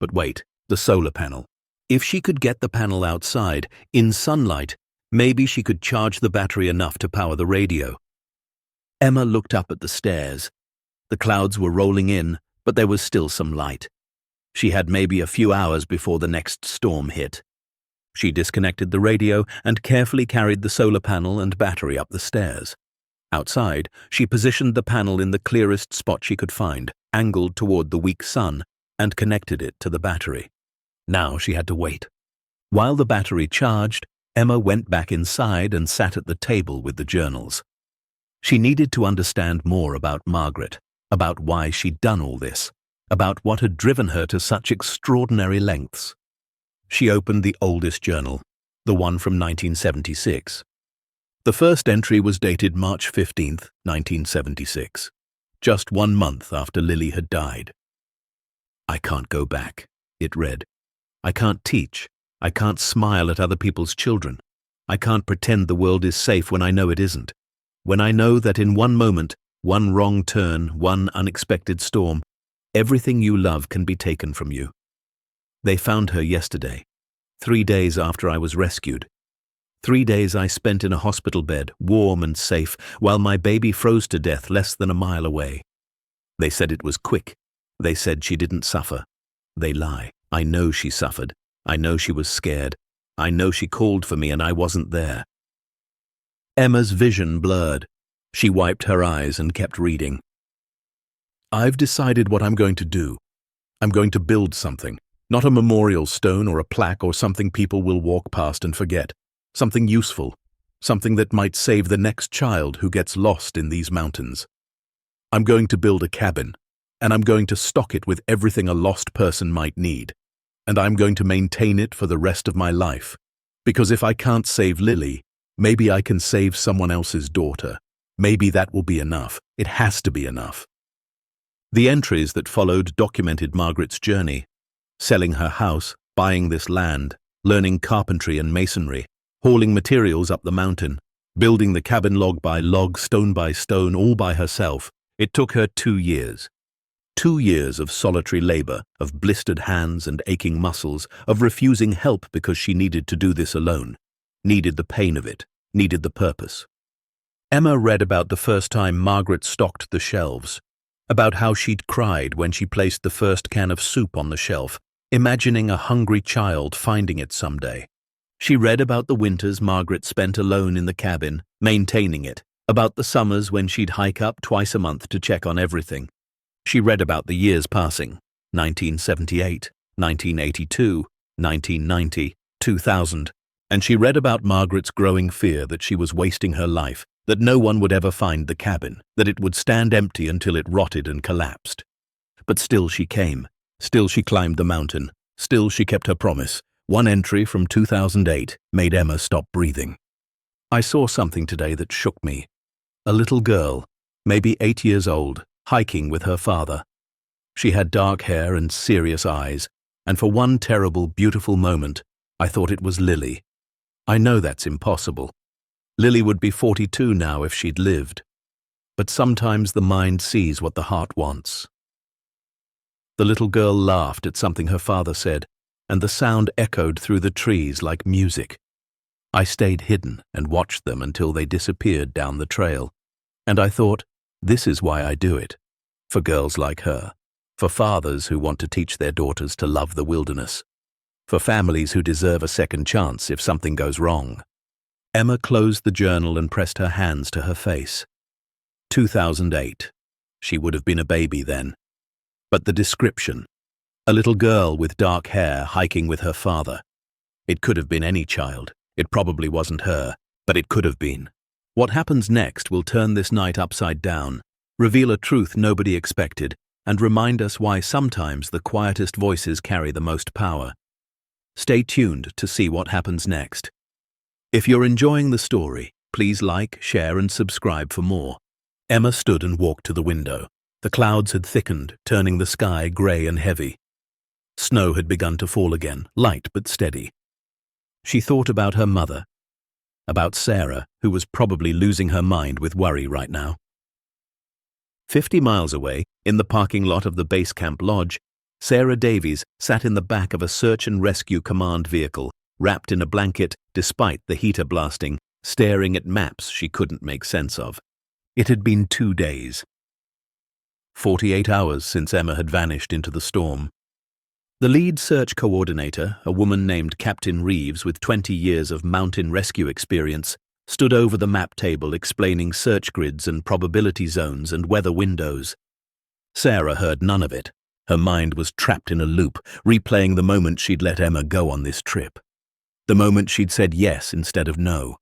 But wait, the solar panel. If she could get the panel outside, in sunlight, maybe she could charge the battery enough to power the radio. Emma looked up at the stairs. The clouds were rolling in, but there was still some light. She had maybe a few hours before the next storm hit. She disconnected the radio and carefully carried the solar panel and battery up the stairs. Outside, she positioned the panel in the clearest spot she could find, angled toward the weak sun, and connected it to the battery. Now she had to wait. While the battery charged, Emma went back inside and sat at the table with the journals. She needed to understand more about Margaret, about why she'd done all this, about what had driven her to such extraordinary lengths. She opened the oldest journal, the one from 1976. The first entry was dated March 15th, 1976, just 1 month after Lily had died. "I can't go back," it read. "I can't teach. I can't smile at other people's children. I can't pretend the world is safe when I know it isn't. When I know that in one moment, one wrong turn, one unexpected storm, everything you love can be taken from you. They found her yesterday, 3 days after I was rescued. 3 days I spent in a hospital bed, warm and safe, while my baby froze to death less than a mile away. They said it was quick. They said she didn't suffer. They lie. I know she suffered. I know she was scared. I know she called for me and I wasn't there." Emma's vision blurred. She wiped her eyes and kept reading. "I've decided what I'm going to do. I'm going to build something. Not a memorial stone or a plaque or something people will walk past and forget. Something useful. Something that might save the next child who gets lost in these mountains. I'm going to build a cabin, and I'm going to stock it with everything a lost person might need. And I'm going to maintain it for the rest of my life. Because if I can't save Lily, maybe I can save someone else's daughter. Maybe that will be enough. It has to be enough." The entries that followed documented Margaret's journey. Selling her house, buying this land, learning carpentry and masonry, hauling materials up the mountain, building the cabin log by log, stone by stone, all by herself. It took her 2 years. 2 years of solitary labor, of blistered hands and aching muscles, of refusing help because she needed to do this alone, needed the pain of it, needed the purpose. Emma read about the first time Margaret stocked the shelves, about how she'd cried when she placed the first can of soup on the shelf, imagining a hungry child finding it someday. She read about the winters Margaret spent alone in the cabin, maintaining it, about the summers when she'd hike up twice a month to check on everything. She read about the years passing, 1978, 1982, 1990, 2000, and she read about Margaret's growing fear that she was wasting her life, that no one would ever find the cabin, that it would stand empty until it rotted and collapsed. But still she came, still she climbed the mountain, still she kept her promise. One entry from 2008 made Emma stop breathing. "I saw something today that shook me. A little girl, maybe 8 years old, hiking with her father. She had dark hair and serious eyes, and for one terrible, beautiful moment, I thought it was Lily. I know that's impossible. Lily would be 42 now if she'd lived. But sometimes the mind sees what the heart wants." The little girl laughed at something her father said, and the sound echoed through the trees like music. I stayed hidden and watched them until they disappeared down the trail. And I thought, this is why I do it. For girls like her. For fathers who want to teach their daughters to love the wilderness. For families who deserve a second chance if something goes wrong. Emma closed the journal and pressed her hands to her face. 2008. She would have been a baby then. But the description. A little girl with dark hair hiking with her father. It could have been any child. It probably wasn't her, but it could have been. What happens next will turn this night upside down, reveal a truth nobody expected, and remind us why sometimes the quietest voices carry the most power. Stay tuned to see what happens next. If you're enjoying the story, please like, share, and subscribe for more. Emma stood and walked to the window. The clouds had thickened, turning the sky grey and heavy. Snow had begun to fall again, light but steady. She thought about her mother, about Sarah, who was probably losing her mind with worry right now. 50 miles away, in the parking lot of the base camp lodge, Sarah Davies sat in the back of a search and rescue command vehicle, wrapped in a blanket despite the heater blasting, staring at maps she couldn't make sense of. It had been 2 days. 48 hours since Emma had vanished into the storm. The lead search coordinator, a woman named Captain Reeves with 20 years of mountain rescue experience, stood over the map table explaining search grids and probability zones and weather windows. Sarah heard none of it. Her mind was trapped in a loop, replaying the moment she'd let Emma go on this trip. The moment she'd said yes instead of no.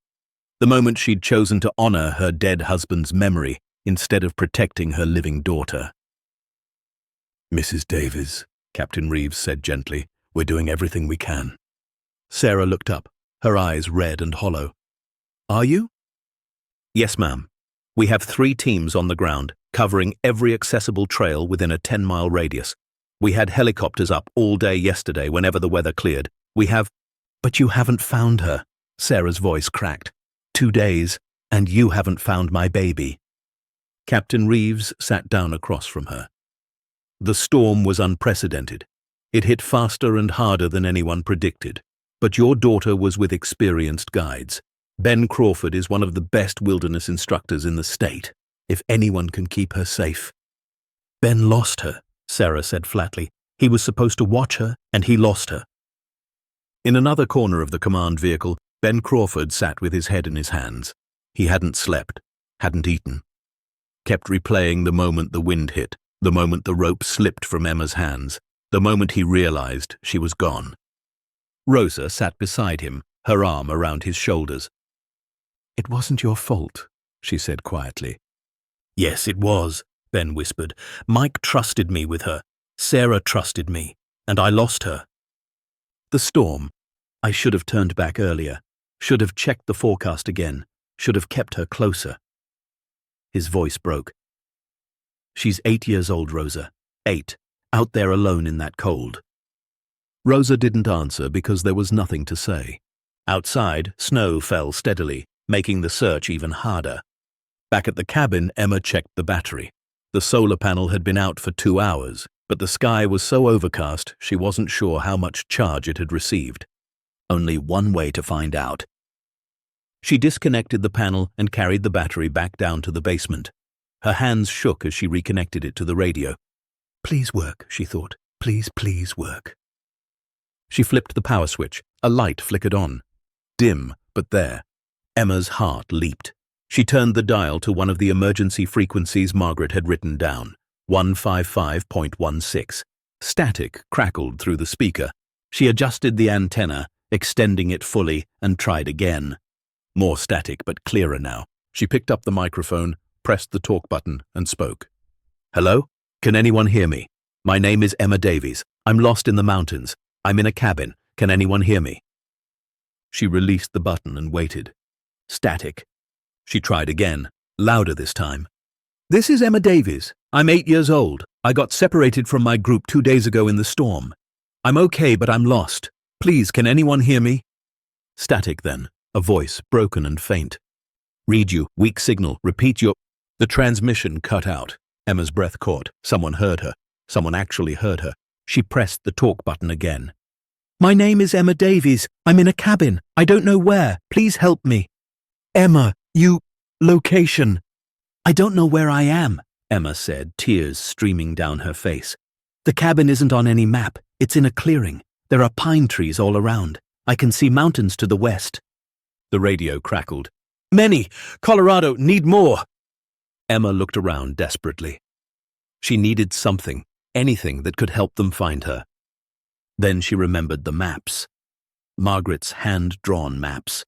The moment she'd chosen to honor her dead husband's memory instead of protecting her living daughter. "Mrs. Davies," Captain Reeves said gently, "we're doing everything we can." Sarah looked up, her eyes red and hollow. "Are you?" "Yes, ma'am. We have 3 teams on the ground, covering every accessible trail within a 10-mile radius. We had helicopters up all day yesterday whenever the weather cleared. We have—" "But you haven't found her," Sarah's voice cracked. 2 days, and you haven't found my baby." Captain Reeves sat down across from her. The storm was unprecedented. It hit faster and harder than anyone predicted. But your daughter was with experienced guides. Ben Crawford is one of the best wilderness instructors in the state. If anyone can keep her safe. "Ben lost her," Sarah said flatly. "He was supposed to watch her, and he lost her." In another corner of the command vehicle, Ben Crawford sat with his head in his hands. He hadn't slept, hadn't eaten. Kept replaying the moment the wind hit, the moment the rope slipped from Emma's hands, the moment he realized she was gone. Rosa sat beside him, her arm around his shoulders. "It wasn't your fault," she said quietly. "Yes, it was," Ben whispered. "Mike trusted me with her. Sarah trusted me, and I lost her. The storm. I should have turned back earlier, should have checked the forecast again, should have kept her closer." His voice broke. "She's 8 years old, Rosa. 8, out there alone in that cold." Rosa didn't answer because there was nothing to say. Outside, snow fell steadily, making the search even harder. Back at the cabin, Emma checked the battery. The solar panel had been out for 2 hours, but the sky was so overcast she wasn't sure how much charge it had received. Only one way to find out. She disconnected the panel and carried the battery back down to the basement. Her hands shook as she reconnected it to the radio. "Please work," she thought. "Please, please work." She flipped the power switch. A light flickered on. Dim, but there. Emma's heart leaped. She turned the dial to one of the emergency frequencies Margaret had written down, 155.16. Static crackled through the speaker. She adjusted the antenna, extending it fully, and tried again. More static, but clearer now. She picked up the microphone, pressed the talk button, and spoke. "Hello? Can anyone hear me? My name is Emma Davies. I'm lost in the mountains. I'm in a cabin. Can anyone hear me?" She released the button and waited. Static. She tried again, louder this time. "This is Emma Davies. I'm 8 years old. I got separated from my group 2 days ago in the storm. I'm okay, but I'm lost. Please, can anyone hear me?" Static then, a voice broken and faint. "Read you, weak signal, repeat your—" The transmission cut out. Emma's breath caught. Someone heard her. Someone actually heard her. She pressed the talk button again. "My name is Emma Davies. I'm in a cabin. I don't know where. Please help me." "Emma, location." "I don't know where I am," Emma said, tears streaming down her face. "The cabin isn't on any map. It's in a clearing. There are pine trees all around. I can see mountains to the west." The radio crackled. "Many! Colorado, need more!" Emma looked around desperately. She needed something, anything that could help them find her. Then she remembered the maps. Margaret's hand-drawn maps.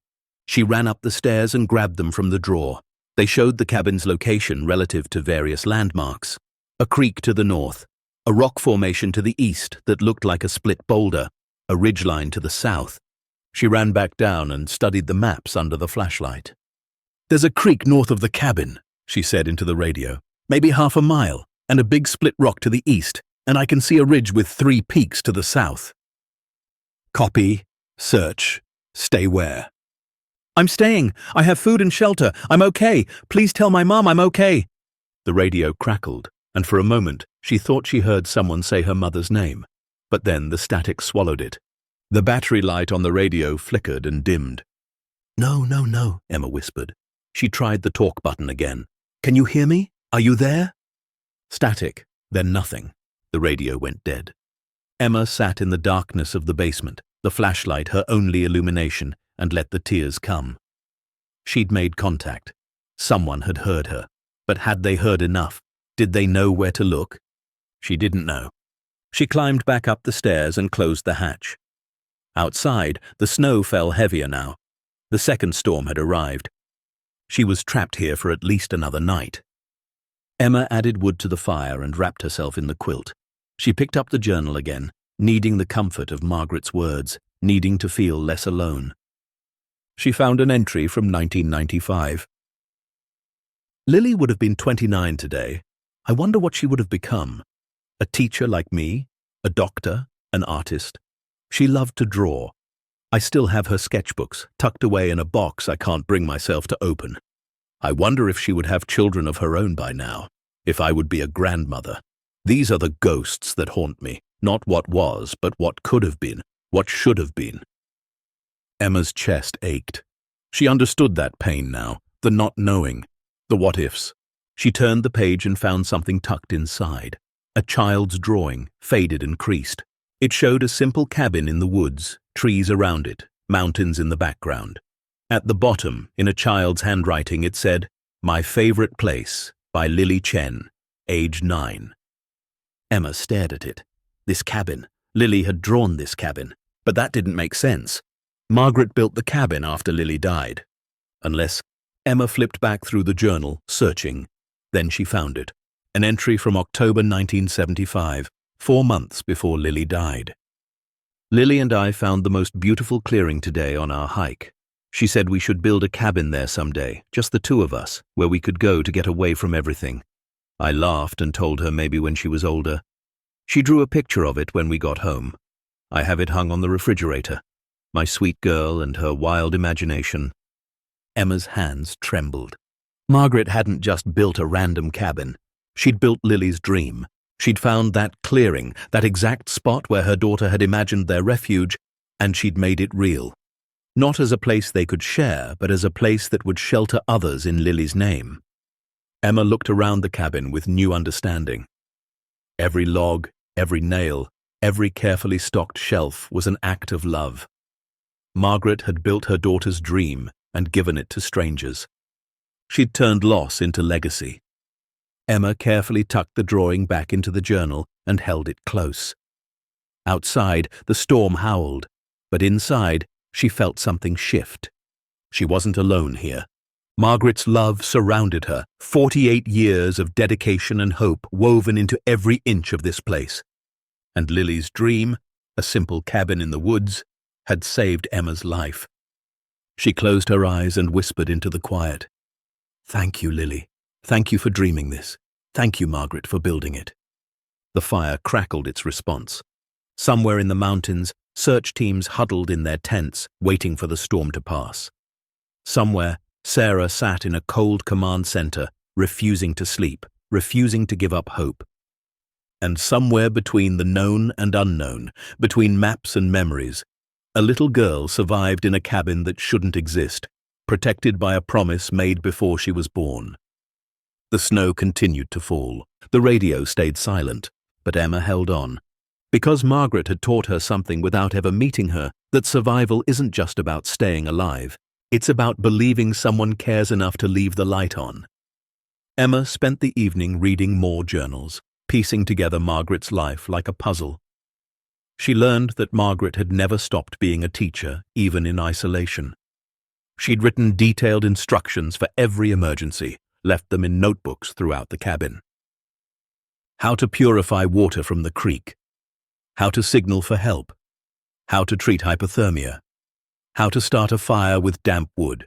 She ran up the stairs and grabbed them from the drawer. They showed the cabin's location relative to various landmarks. A creek to the north, a rock formation to the east that looked like a split boulder, a ridgeline to the south. She ran back down and studied the maps under the flashlight. "There's a creek north of the cabin," she said into the radio. "Maybe half a mile, and a big split rock to the east, and I can see a ridge with 3 peaks to the south." Copy, search, Stay where? I'm staying. I have food and shelter. I'm okay. Please tell my mom I'm okay. The radio crackled, and for a moment she thought she heard someone say her mother's name, but then the static swallowed it. The battery light on the radio flickered and dimmed. No, no, no, Emma whispered. She tried the talk button again. Can you hear me? Are you there? Static, then nothing. The radio went dead. Emma sat in the darkness of the basement, the flashlight her only illumination, and let the tears come. She'd made contact. Someone had heard her. But had they heard enough? Did they know where to look? She didn't know. She climbed back up the stairs and closed the hatch. Outside, the snow fell heavier now. The second storm had arrived. She was trapped here for at least another night. Emma added wood to the fire and wrapped herself in the quilt. She picked up the journal again, needing the comfort of Margaret's words, needing to feel less alone. She found an entry from 1995. Lily would have been 29 today. I wonder what she would have become. A teacher like me? A doctor? An artist? She loved to draw. I still have her sketchbooks, tucked away in a box I can't bring myself to open. I wonder if she would have children of her own by now, if I would be a grandmother. These are the ghosts that haunt me, not what was, but what could have been, what should have been. Emma's chest ached. She understood that pain now, the not knowing, the what-ifs. She turned the page and found something tucked inside. A child's drawing, faded and creased. It showed a simple cabin in the woods, trees around it, mountains in the background. At the bottom, in a child's handwriting, it said, "My Favorite Place," by Lily Chen, age 9. Emma stared at it. This cabin. Lily had drawn this cabin. But that didn't make sense. Margaret built the cabin after Lily died. Unless... Emma flipped back through the journal, searching. Then she found it. An entry from October 1975, 4 months before Lily died. Lily and I found the most beautiful clearing today on our hike. She said we should build a cabin there someday, just the two of us, where we could go to get away from everything. I laughed and told her maybe when she was older. She drew a picture of it when we got home. I have it hung on the refrigerator. My sweet girl and her wild imagination. Emma's hands trembled. Margaret hadn't just built a random cabin. She'd built Lily's dream. She'd found that clearing, that exact spot where her daughter had imagined their refuge, and she'd made it real. Not as a place they could share, but as a place that would shelter others in Lily's name. Emma looked around the cabin with new understanding. Every log, every nail, every carefully stocked shelf was an act of love. Margaret had built her daughter's dream and given it to strangers. She'd turned loss into legacy. Emma carefully tucked the drawing back into the journal and held it close. Outside, the storm howled, but inside, she felt something shift. She wasn't alone here. Margaret's love surrounded her, 48 years of dedication and hope woven into every inch of this place. And Lily's dream, a simple cabin in the woods, had saved Emma's life. She closed her eyes and whispered into the quiet. "Thank you, Lily. Thank you for dreaming this. Thank you, Margaret, for building it." The fire crackled its response. Somewhere in the mountains, search teams huddled in their tents, waiting for the storm to pass. Somewhere, Sarah sat in a cold command center, refusing to sleep, refusing to give up hope. And somewhere between the known and unknown, between maps and memories, a little girl survived in a cabin that shouldn't exist, protected by a promise made before she was born. The snow continued to fall. The radio stayed silent, but Emma held on. Because Margaret had taught her something without ever meeting her, that survival isn't just about staying alive. It's about believing someone cares enough to leave the light on. Emma spent the evening reading more journals, piecing together Margaret's life like a puzzle. She learned that Margaret had never stopped being a teacher, even in isolation. She'd written detailed instructions for every emergency, left them in notebooks throughout the cabin. How to purify water from the creek. How to signal for help. How to treat hypothermia. How to start a fire with damp wood.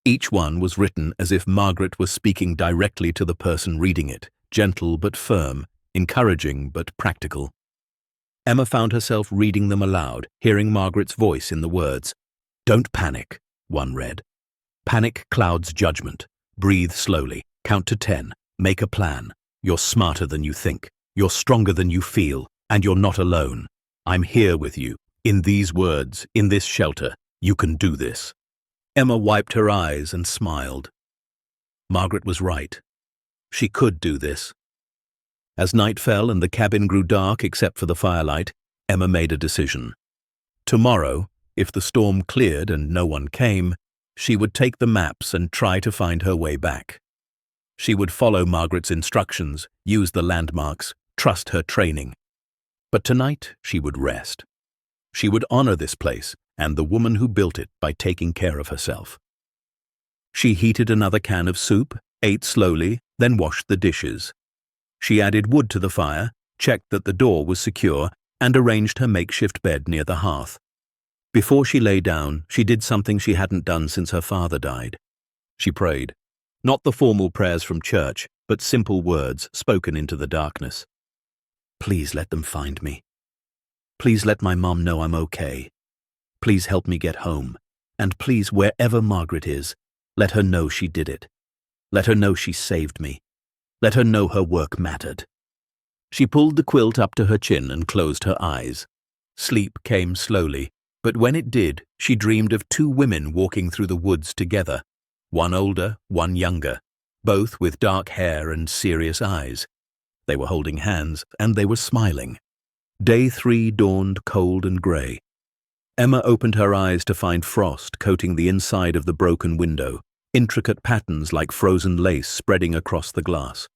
Each one was written as if Margaret was speaking directly to the person reading it, gentle but firm, encouraging but practical. Emma found herself reading them aloud, hearing Margaret's voice in the words, Don't panic, one read. Panic clouds judgment. Breathe slowly. Count to 10. Make a plan. You're smarter than you think. You're stronger than you feel. And you're not alone. I'm here with you. In these words, in this shelter. You can do this. Emma wiped her eyes and smiled. Margaret was right. She could do this. As night fell and the cabin grew dark except for the firelight, Emma made a decision. Tomorrow, if the storm cleared and no one came, she would take the maps and try to find her way back. She would follow Margaret's instructions, use the landmarks, trust her training. But tonight she would rest. She would honor this place and the woman who built it by taking care of herself. She heated another can of soup, ate slowly, then washed the dishes. She added wood to the fire, checked that the door was secure, and arranged her makeshift bed near the hearth. Before she lay down, she did something she hadn't done since her father died. She prayed. Not the formal prayers from church, but simple words spoken into the darkness. Please let them find me. Please let my mom know I'm okay. Please help me get home. And please, wherever Margaret is, let her know she did it. Let her know she saved me. Let her know her work mattered. She pulled the quilt up to her chin and closed her eyes. Sleep came slowly, but when it did, she dreamed of two women walking through the woods together, one older, one younger, both with dark hair and serious eyes. They were holding hands, and they were smiling. Day 3 dawned cold and grey. Emma opened her eyes to find frost coating the inside of the broken window, intricate patterns like frozen lace spreading across the glass.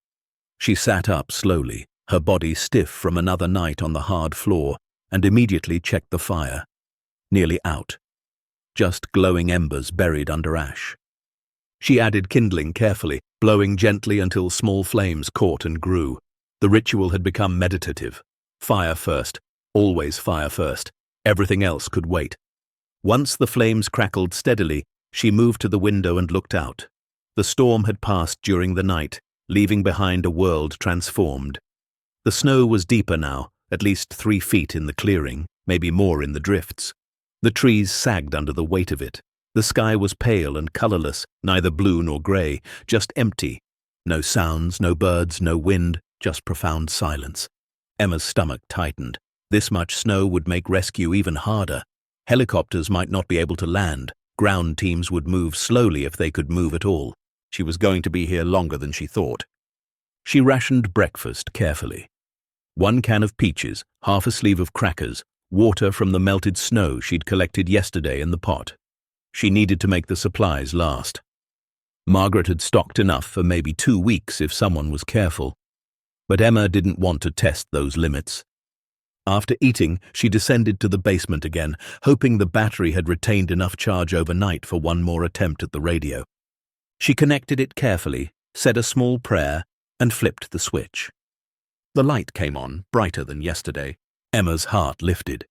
She sat up slowly, her body stiff from another night on the hard floor, and immediately checked the fire. Nearly out. Just glowing embers buried under ash. She added kindling carefully, blowing gently until small flames caught and grew. The ritual had become meditative. Fire first, always fire first. Everything else could wait. Once the flames crackled steadily, she moved to the window and looked out. The storm had passed during the night, leaving behind a world transformed. The snow was deeper now, at least 3 feet in the clearing, maybe more in the drifts. The trees sagged under the weight of it. The sky was pale and colorless, neither blue nor gray, just empty. No sounds, no birds, no wind, just profound silence. Emma's stomach tightened. This much snow would make rescue even harder. Helicopters might not be able to land. Ground teams would move slowly if they could move at all. She was going to be here longer than she thought. She rationed breakfast carefully. 1 can of peaches, half a sleeve of crackers, water from the melted snow she'd collected yesterday in the pot. She needed to make the supplies last. Margaret had stocked enough for maybe 2 weeks if someone was careful. But Emma didn't want to test those limits. After eating, she descended to the basement again, hoping the battery had retained enough charge overnight for one more attempt at the radio. She connected it carefully, said a small prayer, and flipped the switch. The light came on, brighter than yesterday. Emma's heart lifted.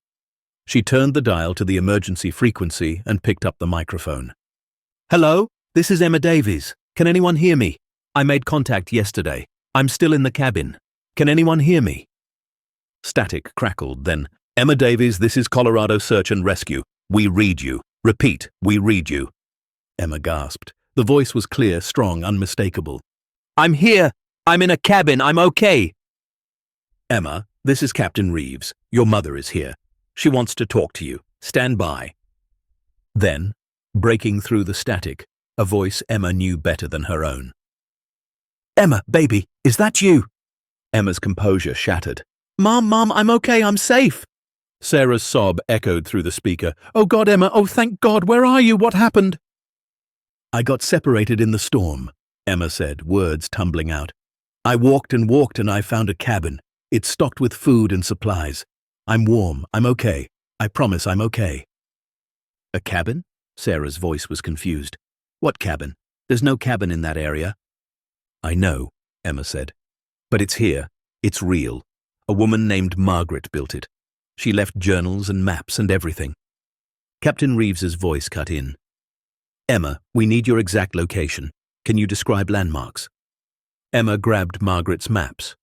She turned the dial to the emergency frequency and picked up the microphone. Hello, this is Emma Davies. Can anyone hear me? I made contact yesterday. I'm still in the cabin. Can anyone hear me? Static crackled, then, Emma Davies, this is Colorado Search and Rescue. We read you. Repeat, we read you. Emma gasped. The voice was clear, strong, unmistakable. I'm here. I'm in a cabin. I'm okay. Emma, this is Captain Reeves. Your mother is here. She wants to talk to you. Stand by. Then, breaking through the static, a voice Emma knew better than her own. Emma, baby, is that you? Emma's composure shattered. Mom, I'm okay, I'm safe. Sarah's sob echoed through the speaker. Oh God, Emma, oh thank God, where are you? What happened? I got separated in the storm, Emma said, words tumbling out. I walked and I found a cabin. It's stocked with food and supplies. I'm warm, I'm okay. I promise I'm okay. A cabin? Sarah's voice was confused. What cabin? There's no cabin in that area. I know, Emma said. But it's here. It's real. A woman named Margaret built it. She left journals and maps and everything. Captain Reeves's voice cut in. Emma, we need your exact location. Can you describe landmarks? Emma grabbed Margaret's maps.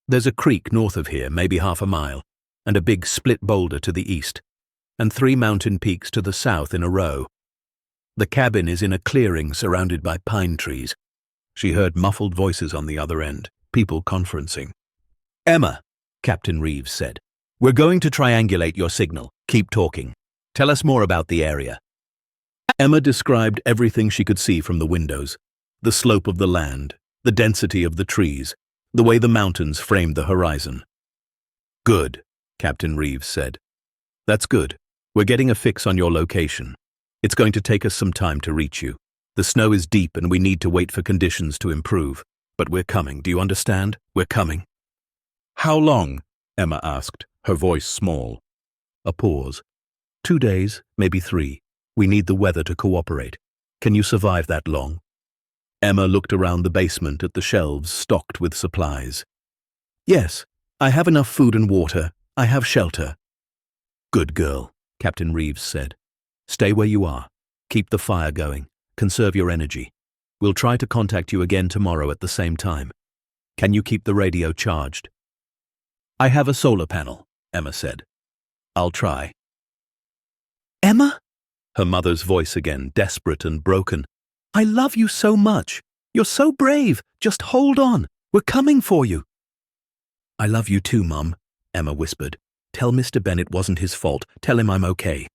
There's a creek north of here, maybe half a mile, and a big split boulder to the east. and 3 mountain peaks to the south in a row. The cabin is in a clearing surrounded by pine trees. She heard muffled voices on the other end, people conferencing. "Emma," Captain Reeves said, "we're going to triangulate your signal. Keep talking. Tell us more about the area." Emma described everything she could see from the windows: the slope of the land, the density of the trees, the way the mountains framed the horizon. "Good," Captain Reeves said. "That's good. We're getting a fix on your location. It's going to take us some time to reach you. The snow is deep and we need to wait for conditions to improve. But we're coming, do you understand? We're coming." "How long?" Emma asked, her voice small. A pause. 2 days, maybe 3. We need the weather to cooperate. Can you survive that long?" Emma looked around the basement at the shelves stocked with supplies. "Yes, I have enough food and water. I have shelter." "Good girl," Captain Reeves said. "Stay where you are. Keep the fire going. Conserve your energy. We'll try to contact you again tomorrow at the same time. Can you keep the radio charged?" "I have a solar panel," Emma said. "I'll try." "Emma?" Her mother's voice again, desperate and broken. "I love you so much. You're so brave. Just hold on. We're coming for you." "I love you too, Mum," Emma whispered. "Tell Mr. Bennett wasn't his fault. Tell him I'm okay."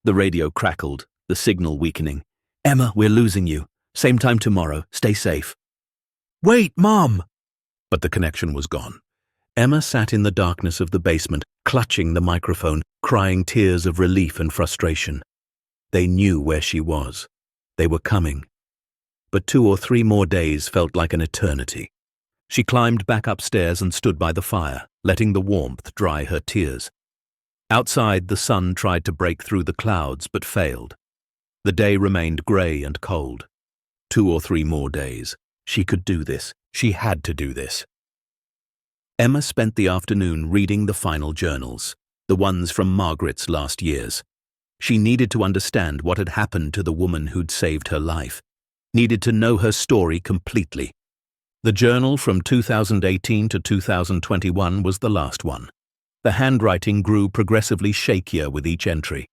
The radio crackled, the signal weakening. "Emma, we're losing you. Same time tomorrow. Stay safe." "Wait, Mom!" But the connection was gone. Emma sat in the darkness of the basement, clutching the microphone, crying tears of relief and frustration. They knew where she was. They were coming. But 2 or 3 more days felt like an eternity. She climbed back upstairs and stood by the fire, letting the warmth dry her tears. Outside, the sun tried to break through the clouds but failed. The day remained grey and cold. 2 or 3 more days. She could do this. She had to do this. Emma spent the afternoon reading the final journals, the ones from Margaret's last years. She needed to understand what had happened to the woman who'd saved her life, needed to know her story completely. The journal from 2018 to 2021 was the last one. The handwriting grew progressively shakier with each entry.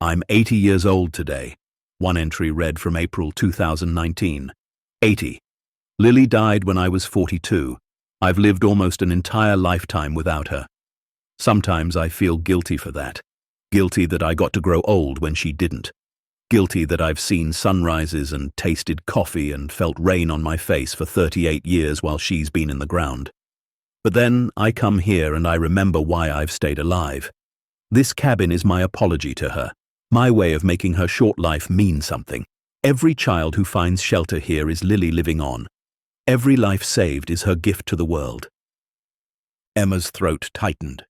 "I'm 80 years old today," one entry read from April 2019. 80. "Lily died when I was 42. I've lived almost an entire lifetime without her. Sometimes I feel guilty for that. Guilty that I got to grow old when she didn't. Guilty that I've seen sunrises and tasted coffee and felt rain on my face for 38 years while she's been in the ground. But then I come here and I remember why I've stayed alive. This cabin is my apology to her, my way of making her short life mean something. Every child who finds shelter here is Lily living on. Every life saved is her gift to the world." Emma's throat tightened.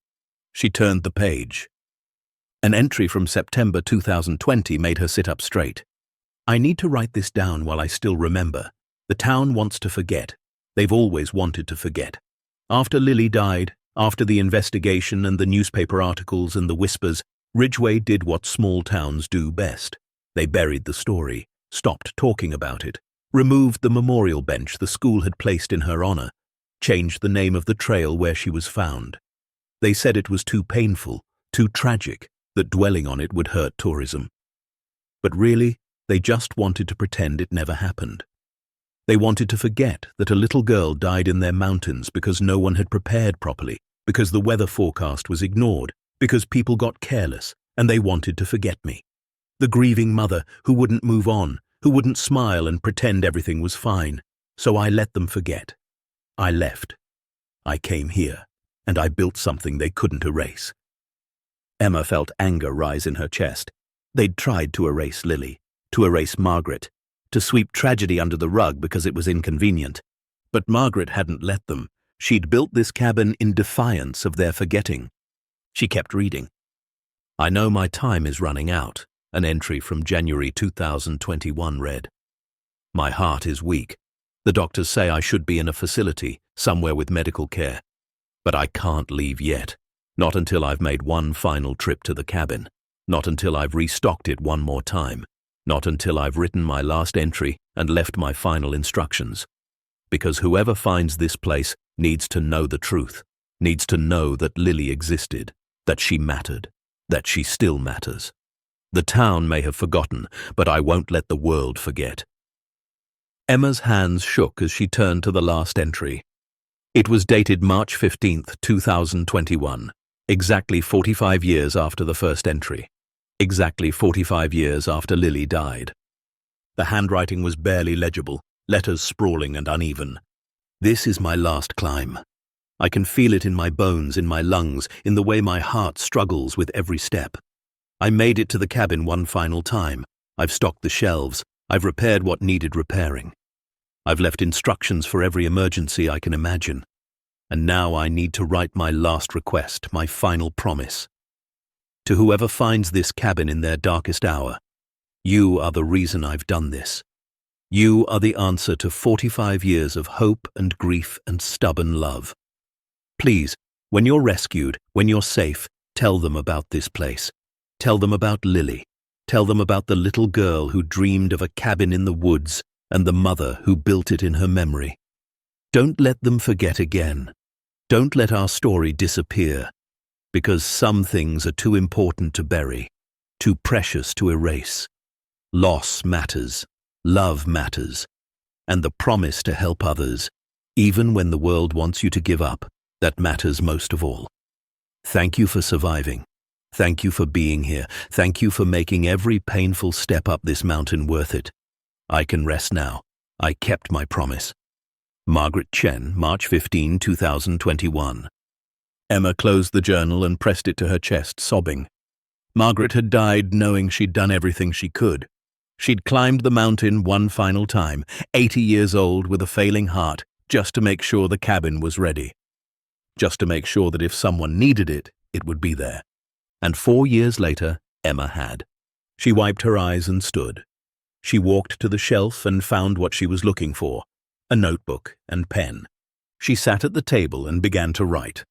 She turned the page. An entry from September 2020 made her sit up straight. "I need to write this down while I still remember. The town wants to forget. They've always wanted to forget. After Lily died, after the investigation and the newspaper articles and the whispers, Ridgeway did what small towns do best. They buried the story, stopped talking about it, removed the memorial bench the school had placed in her honor, changed the name of the trail where she was found. They said it was too painful, too tragic, that dwelling on it would hurt tourism. But really, they just wanted to pretend it never happened. They wanted to forget that a little girl died in their mountains because no one had prepared properly, because the weather forecast was ignored, because people got careless, and they wanted to forget me. The grieving mother who wouldn't move on, who wouldn't smile and pretend everything was fine. So I let them forget. I left. I came here, and I built something they couldn't erase." Emma felt anger rise in her chest. They'd tried to erase Lily, to erase Margaret, to sweep tragedy under the rug because it was inconvenient. But Margaret hadn't let them. She'd built this cabin in defiance of their forgetting. She kept reading. "I know my time is running out," an entry from January 2021 read. "My heart is weak. The doctors say I should be in a facility, somewhere with medical care. But I can't leave yet. Not until I've made one final trip to the cabin. Not until I've restocked it one more time. Not until I've written my last entry and left my final instructions. Because whoever finds this place needs to know the truth, needs to know that Lily existed, that she mattered, that she still matters. The town may have forgotten, but I won't let the world forget. Emma's hands shook as she turned to the last entry. It was dated March 15th, 2021, exactly 45 years after the first entry, exactly 45 years after Lily died. The handwriting was barely legible, letters sprawling and uneven. This is my last climb. I can feel it in my bones, in my lungs, in the way my heart struggles with every step. I made it to the cabin one final time. I've stocked the shelves. I've repaired what needed repairing. I've left instructions for every emergency I can imagine. And now I need to write my last request, my final promise. To whoever finds this cabin in their darkest hour, you are the reason I've done this. You are the answer to 45 years of hope and grief and stubborn love. Please, when you're rescued, when you're safe, tell them about this place. Tell them about Lily. Tell them about the little girl who dreamed of a cabin in the woods and the mother who built it in her memory. Don't let them forget again. Don't let our story disappear, because some things are too important to bury, too precious to erase. Loss matters, love matters, and the promise to help others, even when the world wants you to give up, that matters most of all. Thank you for surviving. Thank you for being here. Thank you for making every painful step up this mountain worth it. I can rest now. I kept my promise. Margaret Chen, March 15, 2021. Emma closed the journal and pressed it to her chest, sobbing. Margaret had died knowing she'd done everything she could. She'd climbed the mountain one final time, 80 years old with a failing heart, just to make sure the cabin was ready. Just to make sure that if someone needed it, it would be there. And 4 years later, Emma had. She wiped her eyes and stood. She walked to the shelf and found what she was looking for, a notebook and pen. She sat at the table and began to write.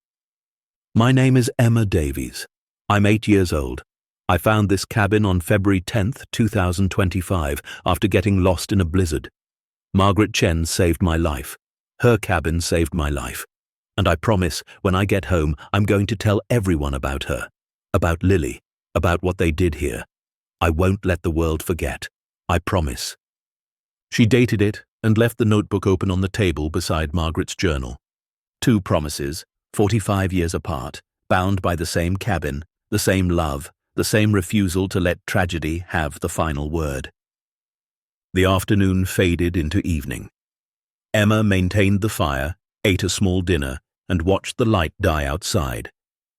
My name is Emma Davies. I'm 8 years old. I found this cabin on February 10th, 2025, after getting lost in a blizzard. Margaret Chen saved my life. Her cabin saved my life. And I promise, when I get home, I'm going to tell everyone about her, about Lily, about what they did here. I won't let the world forget. I promise. She dated it and left the notebook open on the table beside Margaret's journal. 2 promises, 45 years apart, bound by the same cabin, the same love, the same refusal to let tragedy have the final word. The afternoon faded into evening. Emma maintained the fire, ate a small dinner, and watched the light die outside.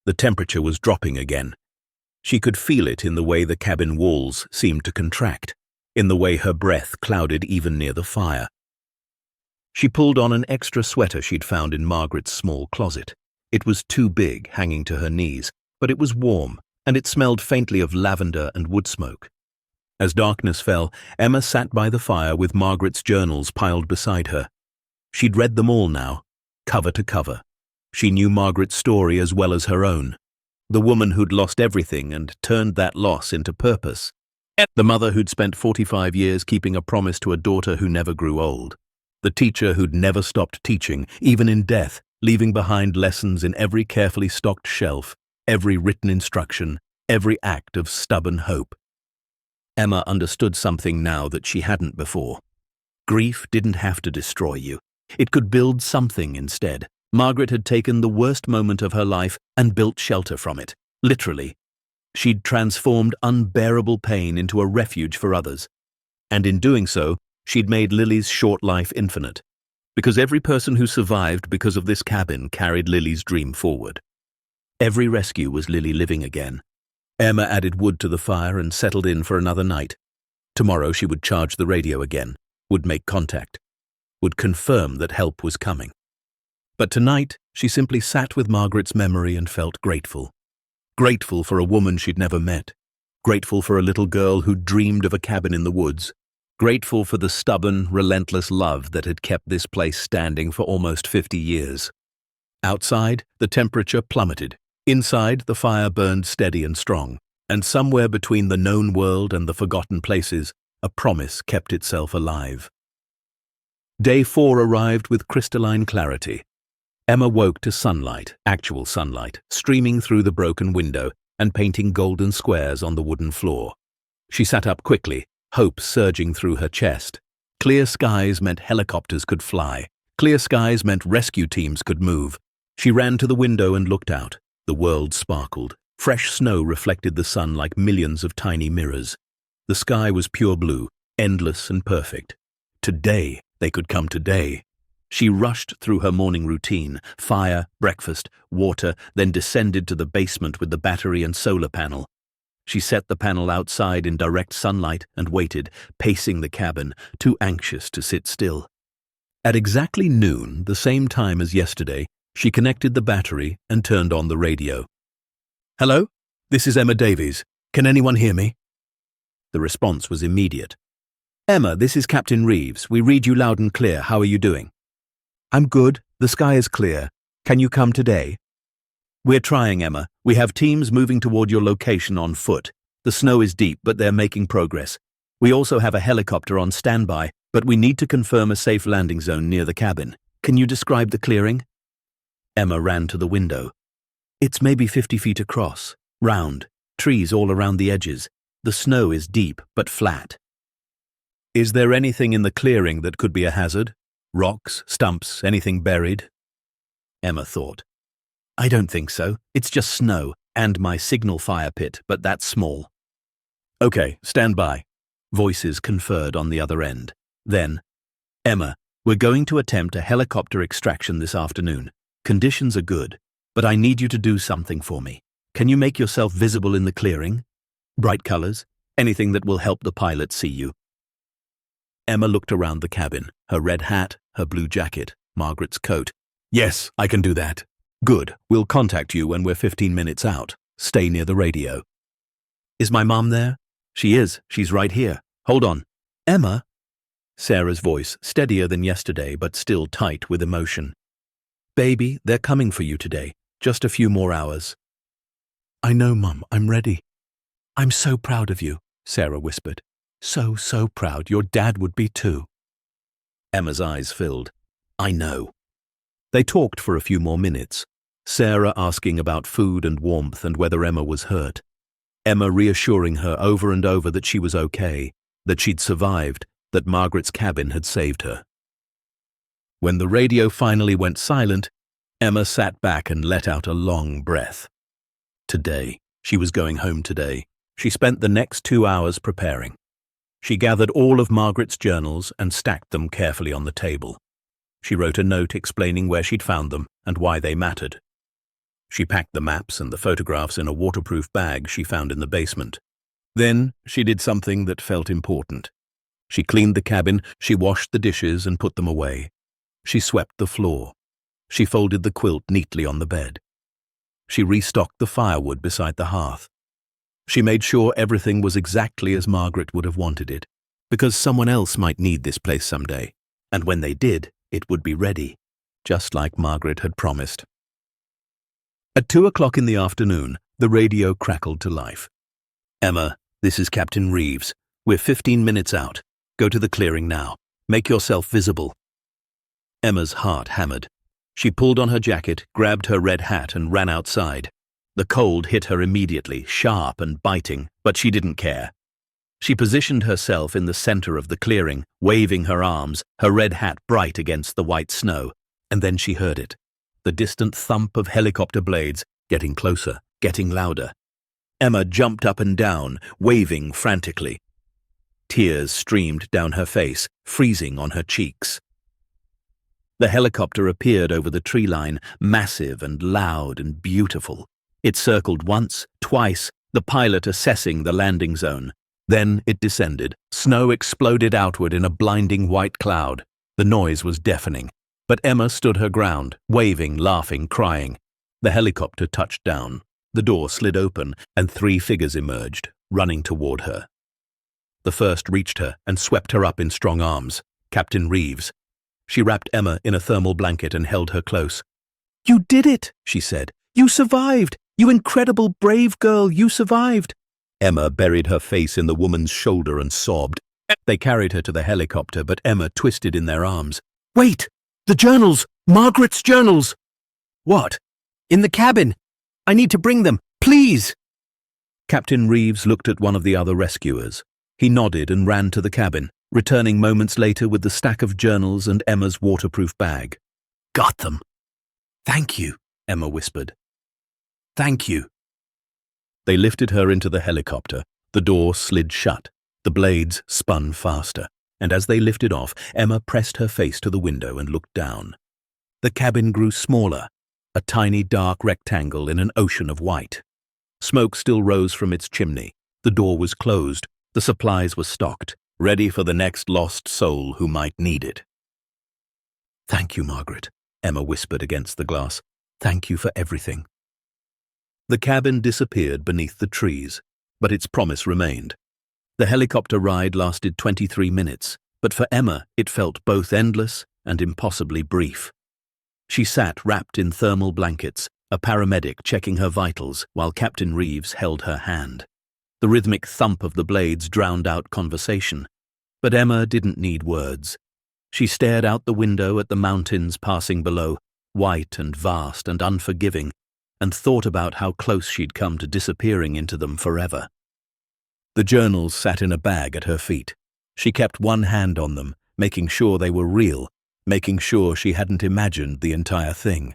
The temperature was dropping again. She could feel it in the way the cabin walls seemed to contract, in the way her breath clouded even near the fire. She pulled on an extra sweater she'd found in Margaret's small closet. It was too big, hanging to her knees, but it was warm, and it smelled faintly of lavender and wood smoke. As darkness fell, Emma sat by the fire with Margaret's journals piled beside her. She'd read them all now, cover to cover. She knew Margaret's story as well as her own. The woman who'd lost everything and turned that loss into purpose. The mother who'd spent 45 years keeping a promise to a daughter who never grew old. The teacher who'd never stopped teaching, even in death, leaving behind lessons in every carefully stocked shelf, every written instruction, every act of stubborn hope. Emma understood something now that she hadn't before. Grief didn't have to destroy you. It could build something instead. Margaret had taken the worst moment of her life and built shelter from it, literally. She'd transformed unbearable pain into a refuge for others. And in doing so, she'd made Lily's short life infinite. Because every person who survived because of this cabin carried Lily's dream forward. Every rescue was Lily living again. Emma added wood to the fire and settled in for another night. Tomorrow she would charge the radio again, would make contact, would confirm that help was coming. But tonight, she simply sat with Margaret's memory and felt grateful. Grateful for a woman she'd never met. Grateful for a little girl who dreamed of a cabin in the woods. Grateful for the stubborn, relentless love that had kept this place standing for almost 50 years. Outside, the temperature plummeted. Inside, the fire burned steady and strong. And somewhere between the known world and the forgotten places, a promise kept itself alive. Day 4 arrived with crystalline clarity. Emma woke to sunlight, actual sunlight, streaming through the broken window, and painting golden squares on the wooden floor. She sat up quickly, hope surging through her chest. Clear skies meant helicopters could fly. Clear skies meant rescue teams could move. She ran to the window and looked out. The world sparkled. Fresh snow reflected the sun like millions of tiny mirrors. The sky was pure blue, endless and perfect. Today, they could come today. She rushed through her morning routine, fire, breakfast, water, then descended to the basement with the battery and solar panel. She set the panel outside in direct sunlight and waited, pacing the cabin, too anxious to sit still. At exactly noon, the same time as yesterday, she connected the battery and turned on the radio. "Hello? This is Emma Davies. Can anyone hear me?" The response was immediate. "Emma, this is Captain Reeves. We read you loud and clear. How are you doing?" "I'm good. The sky is clear. Can you come today?" "We're trying, Emma. We have teams moving toward your location on foot. The snow is deep, but they're making progress. We also have a helicopter on standby, but we need to confirm a safe landing zone near the cabin. Can you describe the clearing?" Emma ran to the window. "It's maybe 50 feet across, round, trees all around the edges. The snow is deep but flat." "Is there anything in the clearing that could be a hazard? Rocks, stumps, anything buried?" Emma thought. "I don't think so. It's just snow and my signal fire pit, but that's small." "Okay, stand by." Voices conferred on the other end. Then, "Emma, we're going to attempt a helicopter extraction this afternoon. Conditions are good, but I need you to do something for me. Can you make yourself visible in the clearing? Bright colors, anything that will help the pilot see you." Emma looked around the cabin, her red hat, her blue jacket, Margaret's coat. "Yes, I can do that." "Good. We'll contact you when we're 15 minutes out. Stay near the radio." "Is my mom there?" "She is. She's right here. Hold on." "Emma?" Sarah's voice, steadier than yesterday, but still tight with emotion. "Baby, they're coming for you today. Just a few more hours." "I know, Mum. I'm ready." "I'm so proud of you," Sarah whispered. So proud. Your dad would be too." Emma's eyes filled. "I know." They talked for a few more minutes, Sarah asking about food and warmth and whether Emma was hurt. Emma reassuring her over and over that she was okay, that she'd survived, that Margaret's cabin had saved her. When the radio finally went silent, Emma sat back and let out a long breath. Today. She was going home today. She spent the next 2 hours preparing. She gathered all of Margaret's journals and stacked them carefully on the table. She wrote a note explaining where she'd found them and why they mattered. She packed the maps and the photographs in a waterproof bag she found in the basement. Then she did something that felt important. She cleaned the cabin, she washed the dishes and put them away. She swept the floor. She folded the quilt neatly on the bed. She restocked the firewood beside the hearth. She made sure everything was exactly as Margaret would have wanted it, because someone else might need this place someday, and when they did, it would be ready, just like Margaret had promised. At 2 o'clock in the afternoon, the radio crackled to life. "Emma, this is Captain Reeves. We're 15 minutes out. Go to the clearing now. Make yourself visible." Emma's heart hammered. She pulled on her jacket, grabbed her red hat and ran outside. The cold hit her immediately, sharp and biting, but she didn't care. She positioned herself in the center of the clearing, waving her arms, her red hat bright against the white snow, and then she heard it. The distant thump of helicopter blades, getting closer, getting louder. Emma jumped up and down, waving frantically. Tears streamed down her face, freezing on her cheeks. The helicopter appeared over the tree line, massive and loud and beautiful. It circled once, twice, the pilot assessing the landing zone. Then it descended. Snow exploded outward in a blinding white cloud. The noise was deafening. But Emma stood her ground, waving, laughing, crying. The helicopter touched down. The door slid open, and 3 figures emerged, running toward her. The first reached her and swept her up in strong arms. Captain Reeves. She wrapped Emma in a thermal blanket and held her close. "You did it," she said. "You survived. You incredible, brave girl, you survived." Emma buried her face in the woman's shoulder and sobbed. They carried her to the helicopter, but Emma twisted in their arms. "Wait! The journals! Margaret's journals!" "What?" "In the cabin. I need to bring them. Please!" Captain Reeves looked at one of the other rescuers. He nodded and ran to the cabin, returning moments later with the stack of journals and Emma's waterproof bag. "Got them." "Thank you," Emma whispered. "Thank you." They lifted her into the helicopter. The door slid shut. The blades spun faster, and as they lifted off, Emma pressed her face to the window and looked down. The cabin grew smaller, a tiny dark rectangle in an ocean of white. Smoke still rose from its chimney. The door was closed. The supplies were stocked, ready for the next lost soul who might need it. "Thank you, Margaret," Emma whispered against the glass. "Thank you for everything." The cabin disappeared beneath the trees, but its promise remained. The helicopter ride lasted 23 minutes, but for Emma it felt both endless and impossibly brief. She sat wrapped in thermal blankets, a paramedic checking her vitals while Captain Reeves held her hand. The rhythmic thump of the blades drowned out conversation, but Emma didn't need words. She stared out the window at the mountains passing below, white and vast and unforgiving, and thought about how close she'd come to disappearing into them forever. The journals sat in a bag at her feet. She kept one hand on them, making sure they were real, making sure she hadn't imagined the entire thing.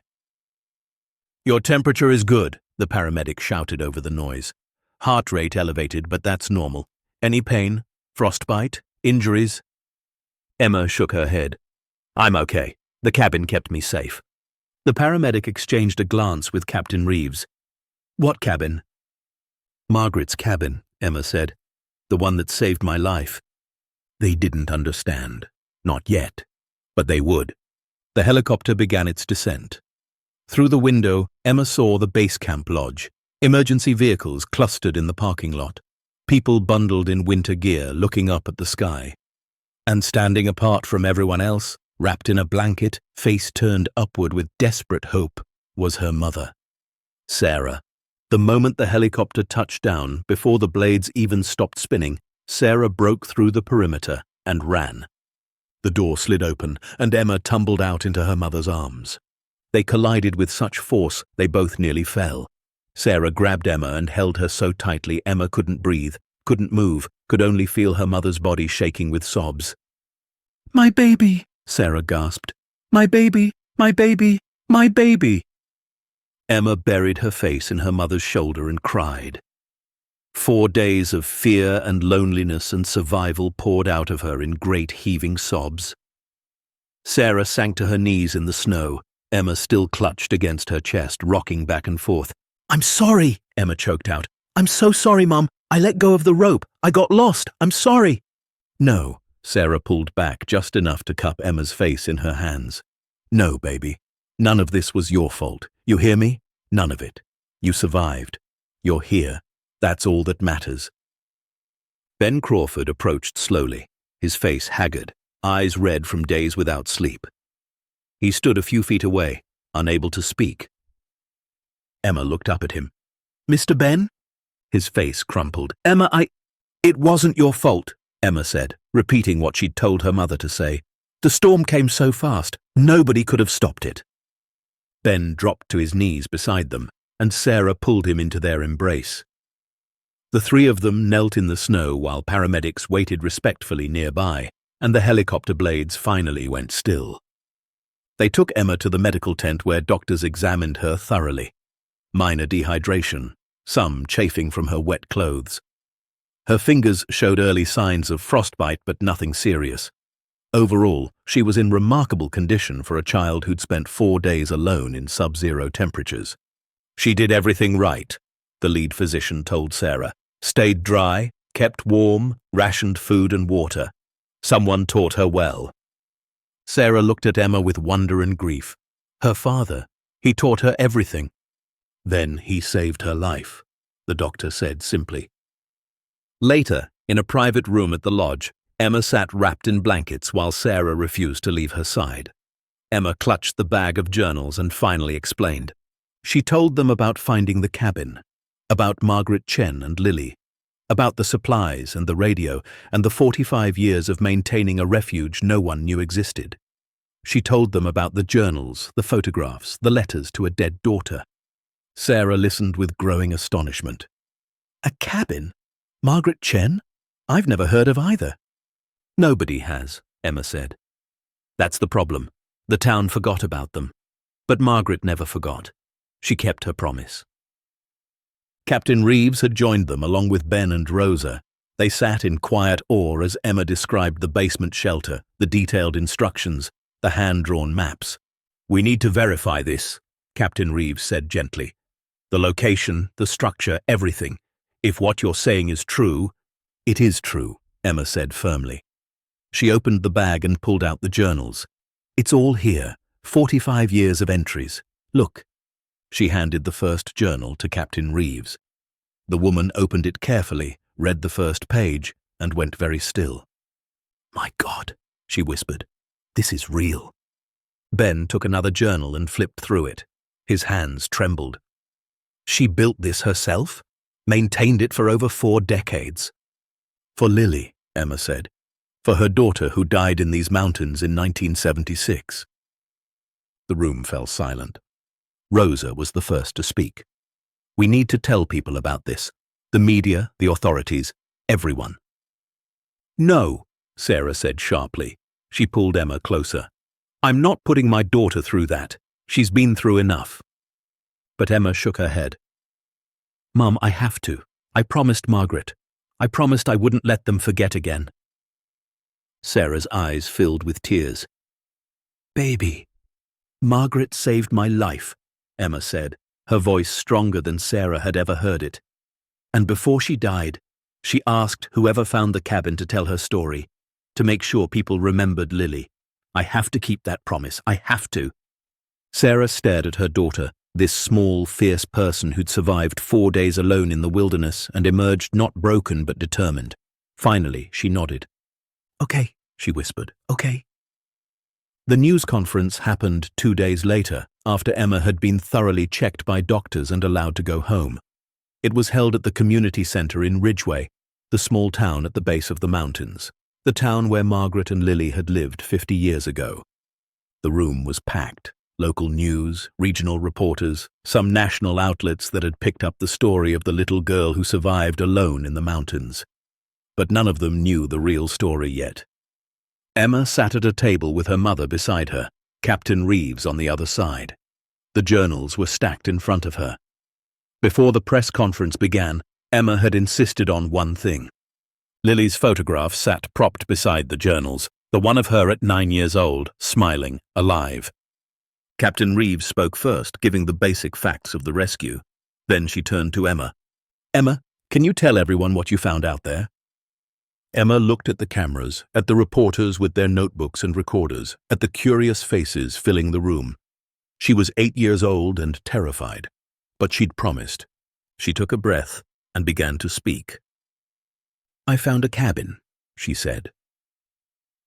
"Your temperature is good," the paramedic shouted over the noise. "Heart rate elevated, but that's normal. Any pain? Frostbite? Injuries?" Emma shook her head. "I'm okay. The cabin kept me safe." The paramedic exchanged a glance with Captain Reeves. "What cabin?" "Margaret's cabin," Emma said. "The one that saved my life." They didn't understand. Not yet. But they would. The helicopter began its descent. Through the window, Emma saw the base camp lodge. Emergency vehicles clustered in the parking lot. People bundled in winter gear looking up at the sky. And standing apart from everyone else, wrapped in a blanket, face turned upward with desperate hope, was her mother, Sarah. The moment the helicopter touched down, before the blades even stopped spinning, Sarah broke through the perimeter and ran. The door slid open, and Emma tumbled out into her mother's arms. They collided with such force they both nearly fell. Sarah grabbed Emma and held her so tightly Emma couldn't breathe, couldn't move, could only feel her mother's body shaking with sobs. "My baby," Sarah gasped. "My baby, my baby, my baby." Emma buried her face in her mother's shoulder and cried. 4 days of fear and loneliness and survival poured out of her in great heaving sobs. Sarah sank to her knees in the snow. Emma still clutched against her chest, rocking back and forth. "I'm sorry," Emma choked out. "I'm so sorry, Mum. I let go of the rope. I got lost. I'm sorry." "No," Sarah pulled back just enough to cup Emma's face in her hands. "No, baby. None of this was your fault. You hear me? None of it. You survived. You're here. That's all that matters." Ben Crawford approached slowly, his face haggard, eyes red from days without sleep. He stood a few feet away, unable to speak. Emma looked up at him. "Mr. Ben?" His face crumpled. "Emma, It wasn't your fault," Emma said, repeating what she'd told her mother to say. "The storm came so fast, nobody could have stopped it." Ben dropped to his knees beside them, and Sarah pulled him into their embrace. The three of them knelt in the snow while paramedics waited respectfully nearby, and the helicopter blades finally went still. They took Emma to the medical tent where doctors examined her thoroughly. Minor dehydration, some chafing from her wet clothes. Her fingers showed early signs of frostbite, but nothing serious. Overall, she was in remarkable condition for a child who'd spent 4 days alone in sub-zero temperatures. "She did everything right," the lead physician told Sarah. "Stayed dry, kept warm, rationed food and water. Someone taught her well." Sarah looked at Emma with wonder and grief. Her father, he taught her everything. "Then he saved her life," the doctor said simply. Later, in a private room at the lodge, Emma sat wrapped in blankets while Sarah refused to leave her side. Emma clutched the bag of journals and finally explained. She told them about finding the cabin, about Margaret Chen and Lily, about the supplies and the radio and the 45 years of maintaining a refuge no one knew existed. She told them about the journals, the photographs, the letters to a dead daughter. Sarah listened with growing astonishment. A cabin? Margaret Chen? I've never heard of either. Nobody has, Emma said. That's the problem. The town forgot about them. But Margaret never forgot. She kept her promise. Captain Reeves had joined them along with Ben and Rosa. They sat in quiet awe as Emma described the basement shelter, the detailed instructions, the hand-drawn maps. "We need to verify this," Captain Reeves said gently. "The location, the structure, everything. If what you're saying is true—" "It is true," Emma said firmly. She opened the bag and pulled out the journals. "It's all here, 45 years of entries. Look." She handed the first journal to Captain Reeves. The woman opened it carefully, read the first page, and went very still. "My God," she whispered, "this is real." Ben took another journal and flipped through it. His hands trembled. "She built this herself? Maintained it for over 4 decades?" "For Lily," Emma said. "For her daughter who died in these mountains in 1976. The room fell silent. Rosa was the first to speak. "We need to tell people about this. The media, the authorities, everyone." "No," Sarah said sharply. She pulled Emma closer. "I'm not putting my daughter through that. She's been through enough." But Emma shook her head. "Mum, I have to. I promised Margaret. I promised I wouldn't let them forget again." Sarah's eyes filled with tears. "Baby, Margaret saved my life," Emma said, her voice stronger than Sarah had ever heard it. "And before she died, she asked whoever found the cabin to tell her story, to make sure people remembered Lily. I have to keep that promise. I have to." Sarah stared at her daughter, this small, fierce person who'd survived 4 days alone in the wilderness and emerged not broken but determined. Finally, she nodded. "Okay," she whispered, "okay." The news conference happened 2 days later, after Emma had been thoroughly checked by doctors and allowed to go home. It was held at the community center in Ridgeway, the small town at the base of the mountains, the town where Margaret and Lily had lived 50 years ago. The room was packed. Local news, regional reporters, some national outlets that had picked up the story of the little girl who survived alone in the mountains. But none of them knew the real story yet. Emma sat at a table with her mother beside her, Captain Reeves on the other side. The journals were stacked in front of her. Before the press conference began, Emma had insisted on one thing. Lily's photograph sat propped beside the journals, the one of her at 9 years old, smiling, alive. Captain Reeves spoke first, giving the basic facts of the rescue. Then she turned to Emma. "Emma, can you tell everyone what you found out there?" Emma looked at the cameras, at the reporters with their notebooks and recorders, at the curious faces filling the room. She was 8 years old and terrified, but she'd promised. She took a breath and began to speak. "I found a cabin," she said.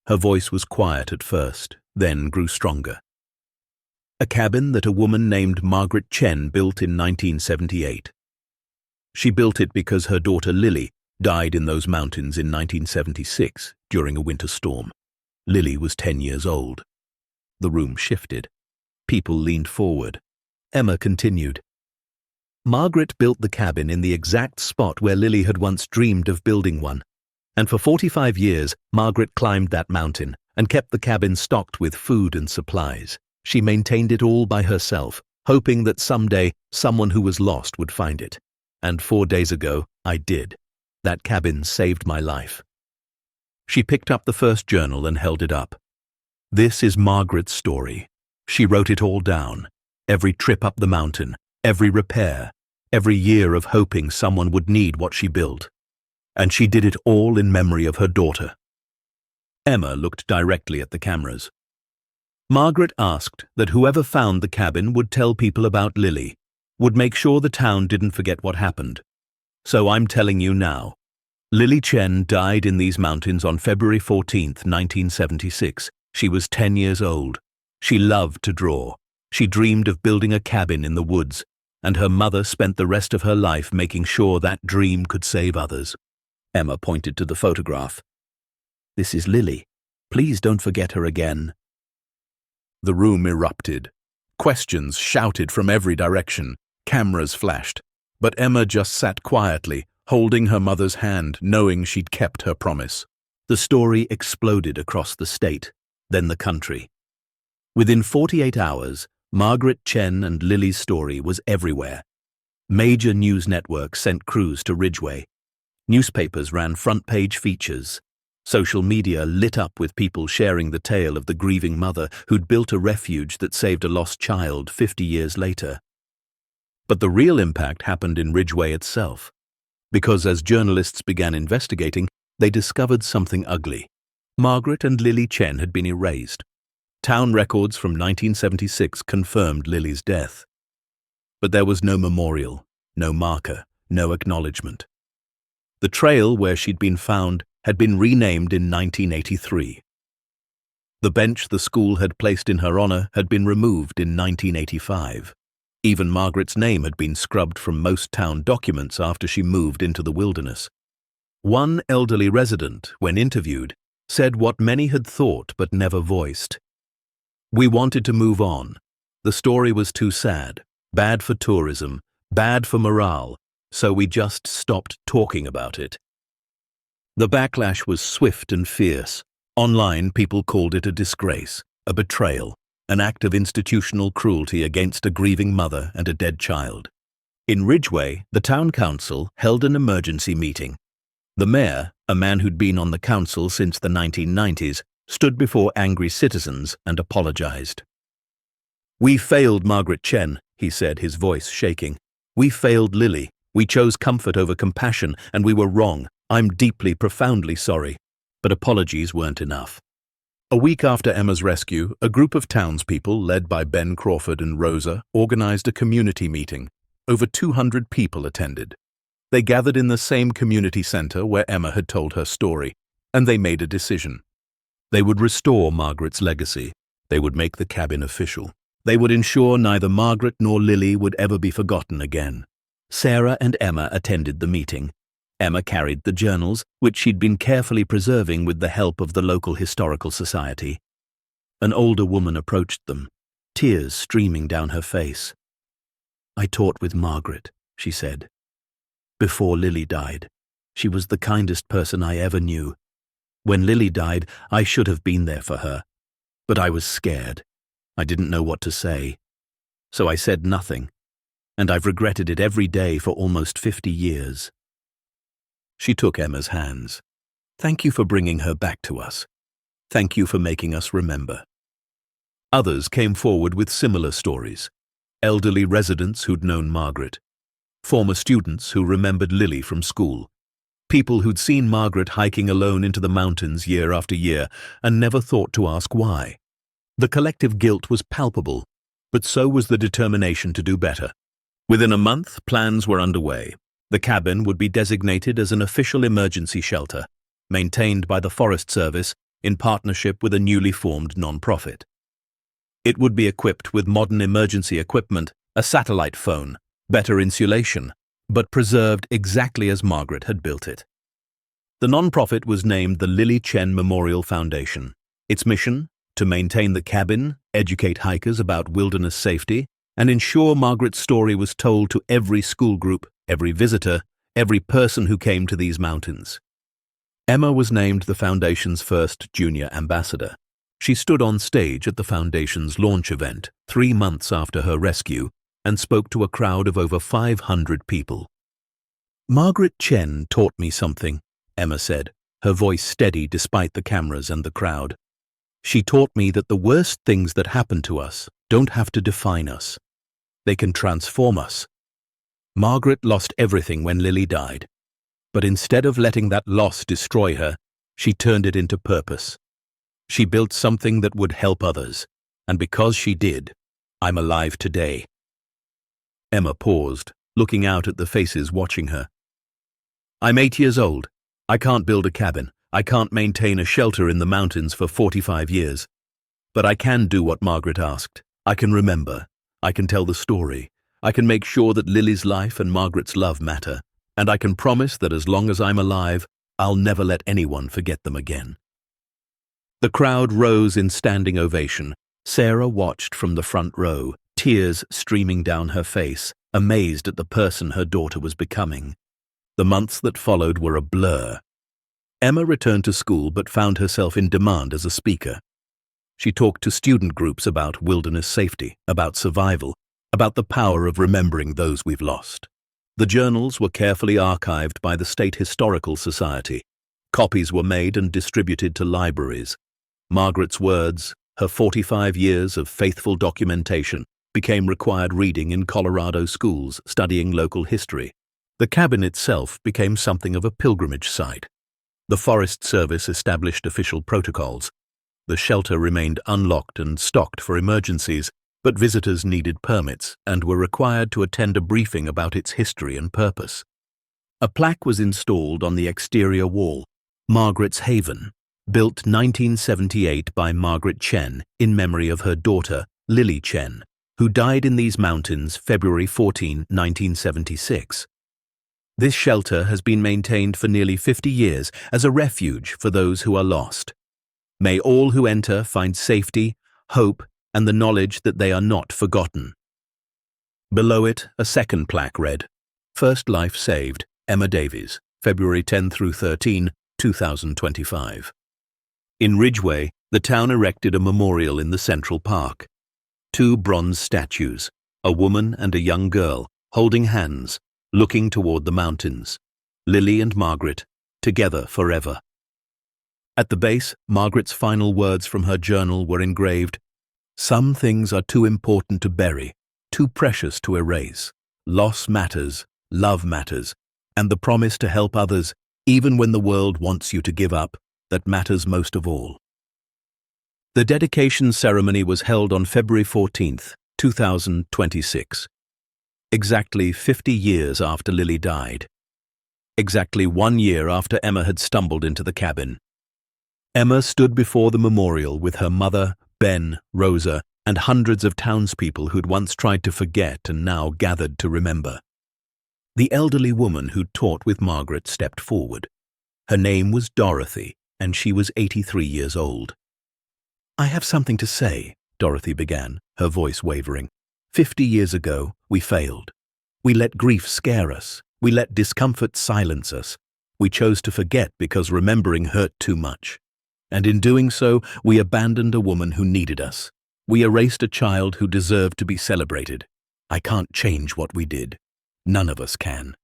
Her voice was quiet at first, then grew stronger. A cabin that a woman named Margaret Chen built in 1978. She built it because her daughter Lily died in those mountains in 1976 during a winter storm. Lily was 10 years old. The room shifted. People leaned forward. Emma continued. "Margaret built the cabin in the exact spot where Lily had once dreamed of building one. And for 45 years, Margaret climbed that mountain and kept the cabin stocked with food and supplies. She maintained it all by herself, hoping that someday someone who was lost would find it. And 4 days ago, I did. That cabin saved my life." She picked up the first journal and held it up. "This is Margaret's story. She wrote it all down. Every trip up the mountain, every repair, every year of hoping someone would need what she built. And she did it all in memory of her daughter." Emma looked directly at the cameras. "Margaret asked that whoever found the cabin would tell people about Lily, would make sure the town didn't forget what happened. So I'm telling you now. Lily Chen died in these mountains on February 14th, 1976. She was 10 years old. She loved to draw. She dreamed of building a cabin in the woods, and her mother spent the rest of her life making sure that dream could save others." Emma pointed to the photograph. "This is Lily. Please don't forget her again." The room erupted. Questions shouted from every direction. Cameras flashed. But Emma just sat quietly, holding her mother's hand, knowing she'd kept her promise. The story exploded across the state, then the country. Within 48 hours, Margaret Chen and Lily's story was everywhere. Major news networks sent crews to Ridgeway. Newspapers ran front-page features. Social media lit up with people sharing the tale of the grieving mother who'd built a refuge that saved a lost child 50 years later. But the real impact happened in Ridgeway itself, because as journalists began investigating, they discovered something ugly. Margaret and Lily Chen had been erased. Town records from 1976 confirmed Lily's death. But there was no memorial, no marker, no acknowledgement. The trail where she'd been found had been renamed in 1983. The bench the school had placed in her honor had been removed in 1985. Even Margaret's name had been scrubbed from most town documents after she moved into the wilderness. One elderly resident, when interviewed, said what many had thought but never voiced. "We wanted to move on. The story was too sad, bad for tourism, bad for morale, so we just stopped talking about it." The backlash was swift and fierce. Online, people called it a disgrace, a betrayal, an act of institutional cruelty against a grieving mother and a dead child. In Ridgeway, the town council held an emergency meeting. The mayor, a man who'd been on the council since the 1990s, stood before angry citizens and apologized. "We failed Margaret Chen," he said, his voice shaking. "We failed Lily. We chose comfort over compassion, and we were wrong. I'm deeply, profoundly sorry." But apologies weren't enough. A week after Emma's rescue, a group of townspeople, led by Ben Crawford and Rosa, organized a community meeting. Over 200 people attended. They gathered in the same community center where Emma had told her story, and they made a decision. They would restore Margaret's legacy. They would make the cabin official. They would ensure neither Margaret nor Lily would ever be forgotten again. Sarah and Emma attended the meeting. Emma carried the journals, which she'd been carefully preserving with the help of the local historical society. An older woman approached them, tears streaming down her face. "I taught with Margaret," she said. "Before Lily died. She was the kindest person I ever knew. When Lily died, I should have been there for her. But I was scared. I didn't know what to say. So I said nothing. And I've regretted it every day for almost 50 years. She took Emma's hands. "Thank you for bringing her back to us. Thank you for making us remember." Others came forward with similar stories. Elderly residents who'd known Margaret. Former students who remembered Lily from school. People who'd seen Margaret hiking alone into the mountains year after year and never thought to ask why. The collective guilt was palpable, but so was the determination to do better. Within a month, plans were underway. The cabin would be designated as an official emergency shelter, maintained by the Forest Service in partnership with a newly formed non-profit. It would be equipped with modern emergency equipment, a satellite phone, better insulation, but preserved exactly as Margaret had built it. The non-profit was named the Lily Chen Memorial Foundation. Its mission? To maintain the cabin, educate hikers about wilderness safety, and ensure Margaret's story was told to every school group, every visitor, every person who came to these mountains. Emma was named the Foundation's first junior ambassador. She stood on stage at the Foundation's launch event 3 months after her rescue and spoke to a crowd of over 500 people. "Margaret Chen taught me something," Emma said, her voice steady despite the cameras and the crowd. "She taught me that the worst things that happen to us don't have to define us. They can transform us. Margaret lost everything when Lily died, but instead of letting that loss destroy her, she turned it into purpose. She built something that would help others, and because she did, I'm alive today." Emma paused, looking out at the faces watching her. "I'm 8 years old. I can't build a cabin. I can't maintain a shelter in the mountains for 45 years. But I can do what Margaret asked. I can remember. I can tell the story. I can make sure that Lily's life and Margaret's love matter. And I can promise that as long as I'm alive, I'll never let anyone forget them again." The crowd rose in standing ovation. Sarah watched from the front row, tears streaming down her face, amazed at the person her daughter was becoming. The months that followed were a blur. Emma returned to school but found herself in demand as a speaker. She talked to student groups about wilderness safety, about survival, about the power of remembering those we've lost. The journals were carefully archived by the State Historical Society. Copies were made and distributed to libraries. Margaret's words, her 45 years of faithful documentation, became required reading in Colorado schools studying local history. The cabin itself became something of a pilgrimage site. The Forest Service established official protocols. The shelter remained unlocked and stocked for emergencies, but visitors needed permits and were required to attend a briefing about its history and purpose. A plaque was installed on the exterior wall, Margaret's Haven, built 1978 by Margaret Chen in memory of her daughter, Lily Chen, who died in these mountains February 14, 1976. This shelter has been maintained for nearly 50 years as a refuge for those who are lost. May all who enter find safety, hope, and the knowledge that they are not forgotten. Below it, a second plaque read, First Life Saved, Emma Davies, February 10 through 13, 2025. In Ridgway, the town erected a memorial in the Central Park. 2 bronze statues, a woman and a young girl, holding hands, looking toward the mountains. Lily and Margaret, together forever. At the base, Margaret's final words from her journal were engraved, Some things are too important to bury, too precious to erase. Loss matters, love matters, and the promise to help others, even when the world wants you to give up, that matters most of all. The dedication ceremony was held on February 14, 2026. Exactly 50 years after Lily died. Exactly 1 year after Emma had stumbled into the cabin. Emma stood before the memorial with her mother, Ben, Rosa, and hundreds of townspeople who'd once tried to forget and now gathered to remember. The elderly woman who'd taught with Margaret stepped forward. Her name was Dorothy, and she was 83 years old. I have something to say, Dorothy began, her voice wavering. 50 years ago, we failed. We let grief scare us. We let discomfort silence us. We chose to forget because remembering hurt too much. And in doing so, we abandoned a woman who needed us. We erased a child who deserved to be celebrated. I can't change what we did. None of us can.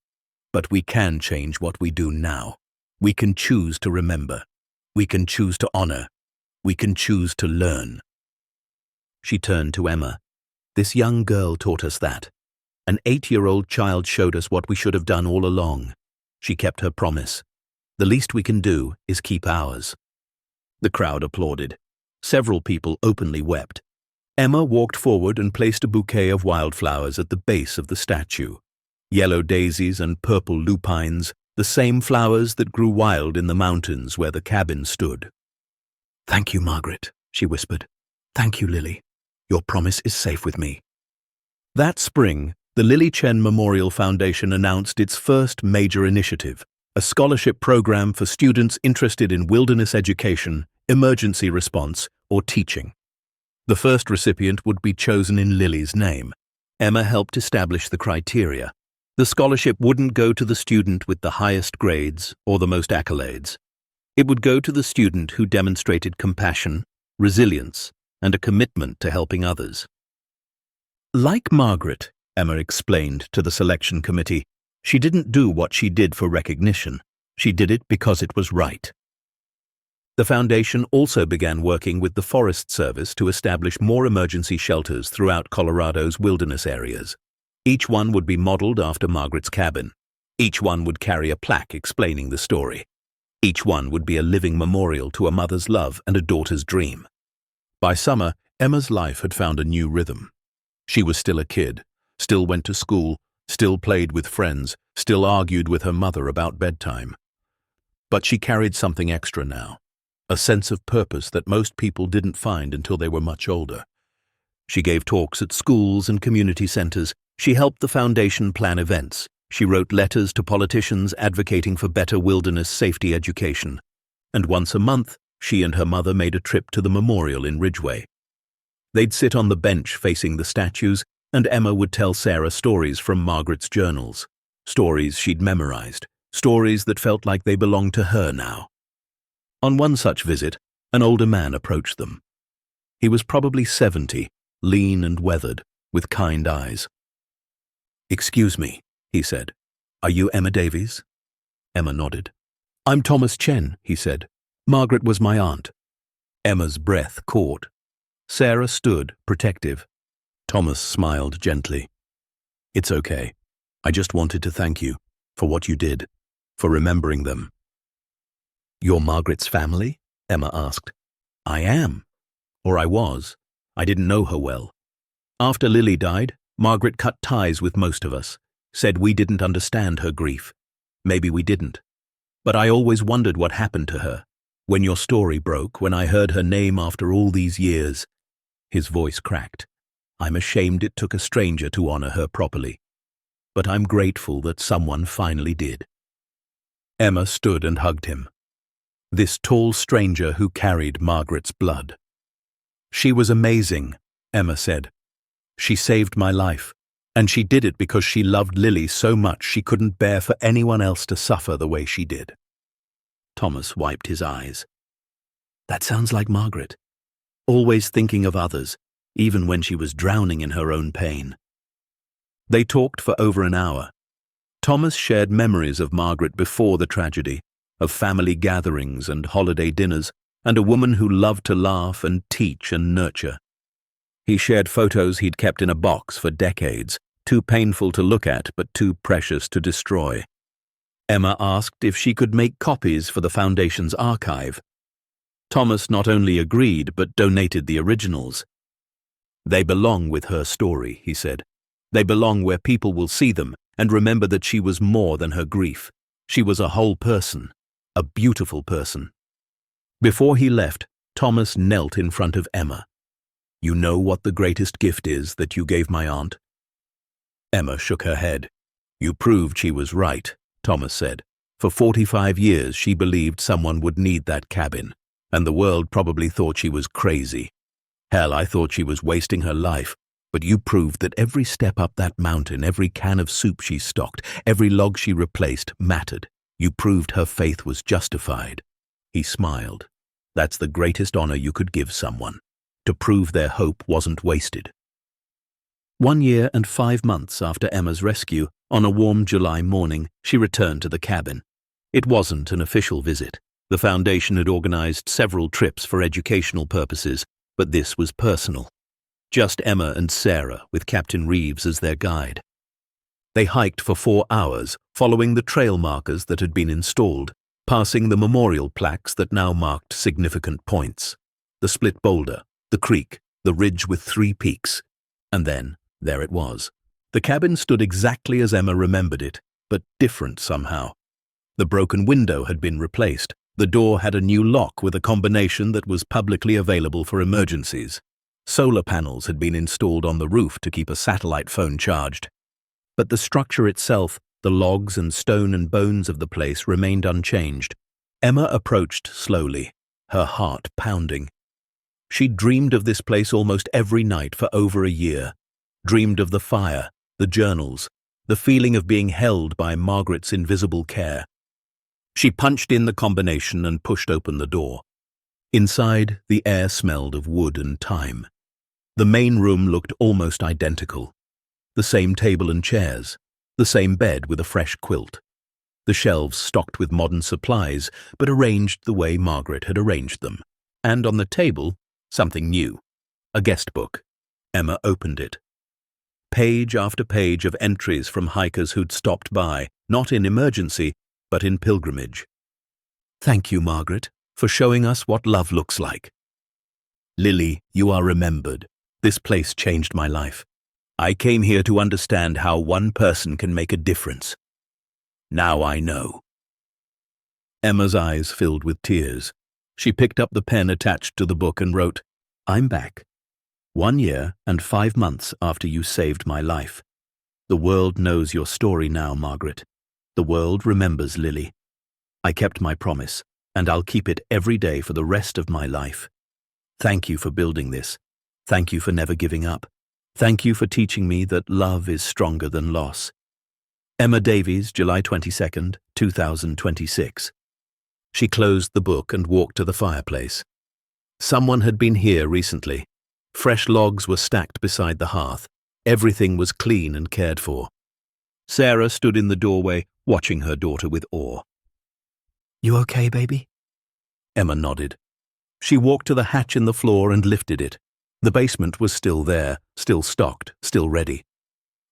But we can change what we do now. We can choose to remember. We can choose to honor. We can choose to learn. She turned to Emma. This young girl taught us that. An 8-year-old child showed us what we should have done all along. She kept her promise. The least we can do is keep ours. The crowd applauded. Several people openly wept. Emma walked forward and placed a bouquet of wildflowers at the base of the statue. Yellow daisies and purple lupines, the same flowers that grew wild in the mountains where the cabin stood. Thank you, Margaret, she whispered. Thank you, Lily. Your promise is safe with me. That spring, the Lily Chen Memorial Foundation announced its first major initiative, a scholarship program for students interested in wilderness education, emergency response, or teaching. The first recipient would be chosen in Lily's name. Emma helped establish the criteria. The scholarship wouldn't go to the student with the highest grades or the most accolades. It would go to the student who demonstrated compassion, resilience, and a commitment to helping others. Like Margaret, Emma explained to the selection committee, she didn't do what she did for recognition. She did it because it was right. The foundation also began working with the Forest Service to establish more emergency shelters throughout Colorado's wilderness areas. Each one would be modeled after Margaret's cabin. Each one would carry a plaque explaining the story. Each one would be a living memorial to a mother's love and a daughter's dream. By summer, Emma's life had found a new rhythm. She was still a kid, still went to school, still played with friends, still argued with her mother about bedtime. But she carried something extra now, a sense of purpose that most people didn't find until they were much older. She gave talks at schools and community centers. She helped the foundation plan events. She wrote letters to politicians advocating for better wilderness safety education. And once a month, she and her mother made a trip to the memorial in Ridgway. They'd sit on the bench facing the statues, and Emma would tell Sarah stories from Margaret's journals, stories she'd memorized, stories that felt like they belonged to her now. On one such visit, an older man approached them. He was probably 70, lean and weathered, with kind eyes. "Excuse me," he said. "Are you Emma Davies?" Emma nodded. "I'm Thomas Chen," he said. "Margaret was my aunt." Emma's breath caught. Sarah stood, protective. Thomas smiled gently. "It's okay. I just wanted to thank you for what you did, for remembering them." "You're Margaret's family?" Emma asked. "I am. Or I was. I didn't know her well. After Lily died, Margaret cut ties with most of us, said we didn't understand her grief. Maybe we didn't. But I always wondered what happened to her. When your story broke, when I heard her name after all these years," his voice cracked, "I'm ashamed it took a stranger to honor her properly. But I'm grateful that someone finally did." Emma stood and hugged him. This tall stranger who carried Margaret's blood. "She was amazing," Emma said. "She saved my life, and she did it because she loved Lily so much she couldn't bear for anyone else to suffer the way she did." Thomas wiped his eyes. "That sounds like Margaret, always thinking of others, even when she was drowning in her own pain." They talked for over an hour. Thomas shared memories of Margaret before the tragedy, of family gatherings and holiday dinners, and a woman who loved to laugh and teach and nurture. He shared photos he'd kept in a box for decades, too painful to look at but too precious to destroy. Emma asked if she could make copies for the Foundation's archive. Thomas not only agreed but donated the originals. "They belong with her story," he said. "They belong where people will see them and remember that she was more than her grief. She was a whole person, a beautiful person." Before he left, Thomas knelt in front of Emma. "You know what the greatest gift is that you gave my aunt?" Emma shook her head. "You proved she was right," Thomas said. "For 45 years she believed someone would need that cabin, and the world probably thought she was crazy. Hell, I thought she was wasting her life, but you proved that every step up that mountain, every can of soup she stocked, every log she replaced mattered. You proved her faith was justified." He smiled. "That's the greatest honor you could give someone, to prove their hope wasn't wasted." 1 year and 5 months after Emma's rescue, on a warm July morning, she returned to the cabin. It wasn't an official visit. The Foundation had organized several trips for educational purposes, but this was personal. Just Emma and Sarah, with Captain Reeves as their guide. They hiked for 4 hours, following the trail markers that had been installed, passing the memorial plaques that now marked significant points. The split boulder, the creek, the ridge with 3 peaks. And then, there it was. The cabin stood exactly as Emma remembered it, but different somehow. The broken window had been replaced. The door had a new lock with a combination that was publicly available for emergencies. Solar panels had been installed on the roof to keep a satellite phone charged. But the structure itself, the logs and stone and bones of the place remained unchanged. Emma approached slowly, her heart pounding. She dreamed of this place almost every night for over a year. Dreamed of the fire, the journals, the feeling of being held by Margaret's invisible care. She punched in the combination and pushed open the door. Inside, the air smelled of wood and thyme. The main room looked almost identical. The same table and chairs, the same bed with a fresh quilt. The shelves stocked with modern supplies, but arranged the way Margaret had arranged them. And on the table, something new. A guest book. Emma opened it. Page after page of entries from hikers who'd stopped by, not in emergency, but in pilgrimage. "Thank you, Margaret, for showing us what love looks like. Lily, you are remembered. This place changed my life. I came here to understand how one person can make a difference. Now I know." Emma's eyes filled with tears. She picked up the pen attached to the book and wrote, "I'm back. 1 year and 5 months after you saved my life. The world knows your story now, Margaret. The world remembers Lily. I kept my promise, and I'll keep it every day for the rest of my life. Thank you for building this. Thank you for never giving up. Thank you for teaching me that love is stronger than loss. Emma Davies, July 22nd, 2026. She closed the book and walked to the fireplace. Someone had been here recently. Fresh logs were stacked beside the hearth. Everything was clean and cared for. Sarah stood in the doorway, watching her daughter with awe. "You okay, baby?" Emma nodded. She walked to the hatch in the floor and lifted it. The basement was still there, still stocked, still ready.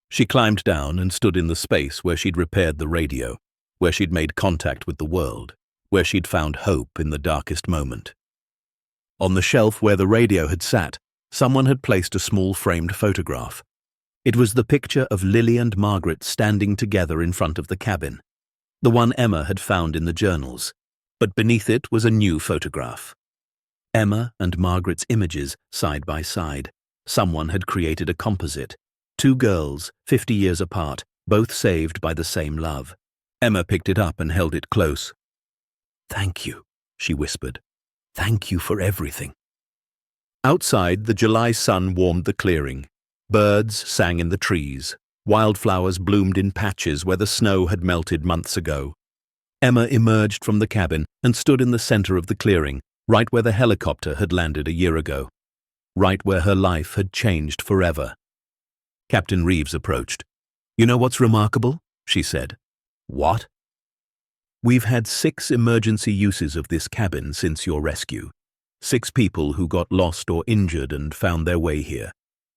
She climbed down and stood in the space where she'd repaired the radio, where she'd made contact with the world, where she'd found hope in the darkest moment. On the shelf where the radio had sat, someone had placed a small framed photograph. It was the picture of Lily and Margaret standing together in front of the cabin, the one Emma had found in the journals, but beneath it was a new photograph. Emma and Margaret's images side by side. Someone had created a composite. Two girls, 50 years apart, both saved by the same love. Emma picked it up and held it close. "Thank you," she whispered. "Thank you for everything." Outside, the July sun warmed the clearing. Birds sang in the trees. Wildflowers bloomed in patches where the snow had melted months ago. Emma emerged from the cabin and stood in the center of the clearing, right where the helicopter had landed a year ago. Right where her life had changed forever. Captain Reeves approached. "You know what's remarkable?" she said. "What?" "We've had 6 emergency uses of this cabin since your rescue. 6 people who got lost or injured and found their way here.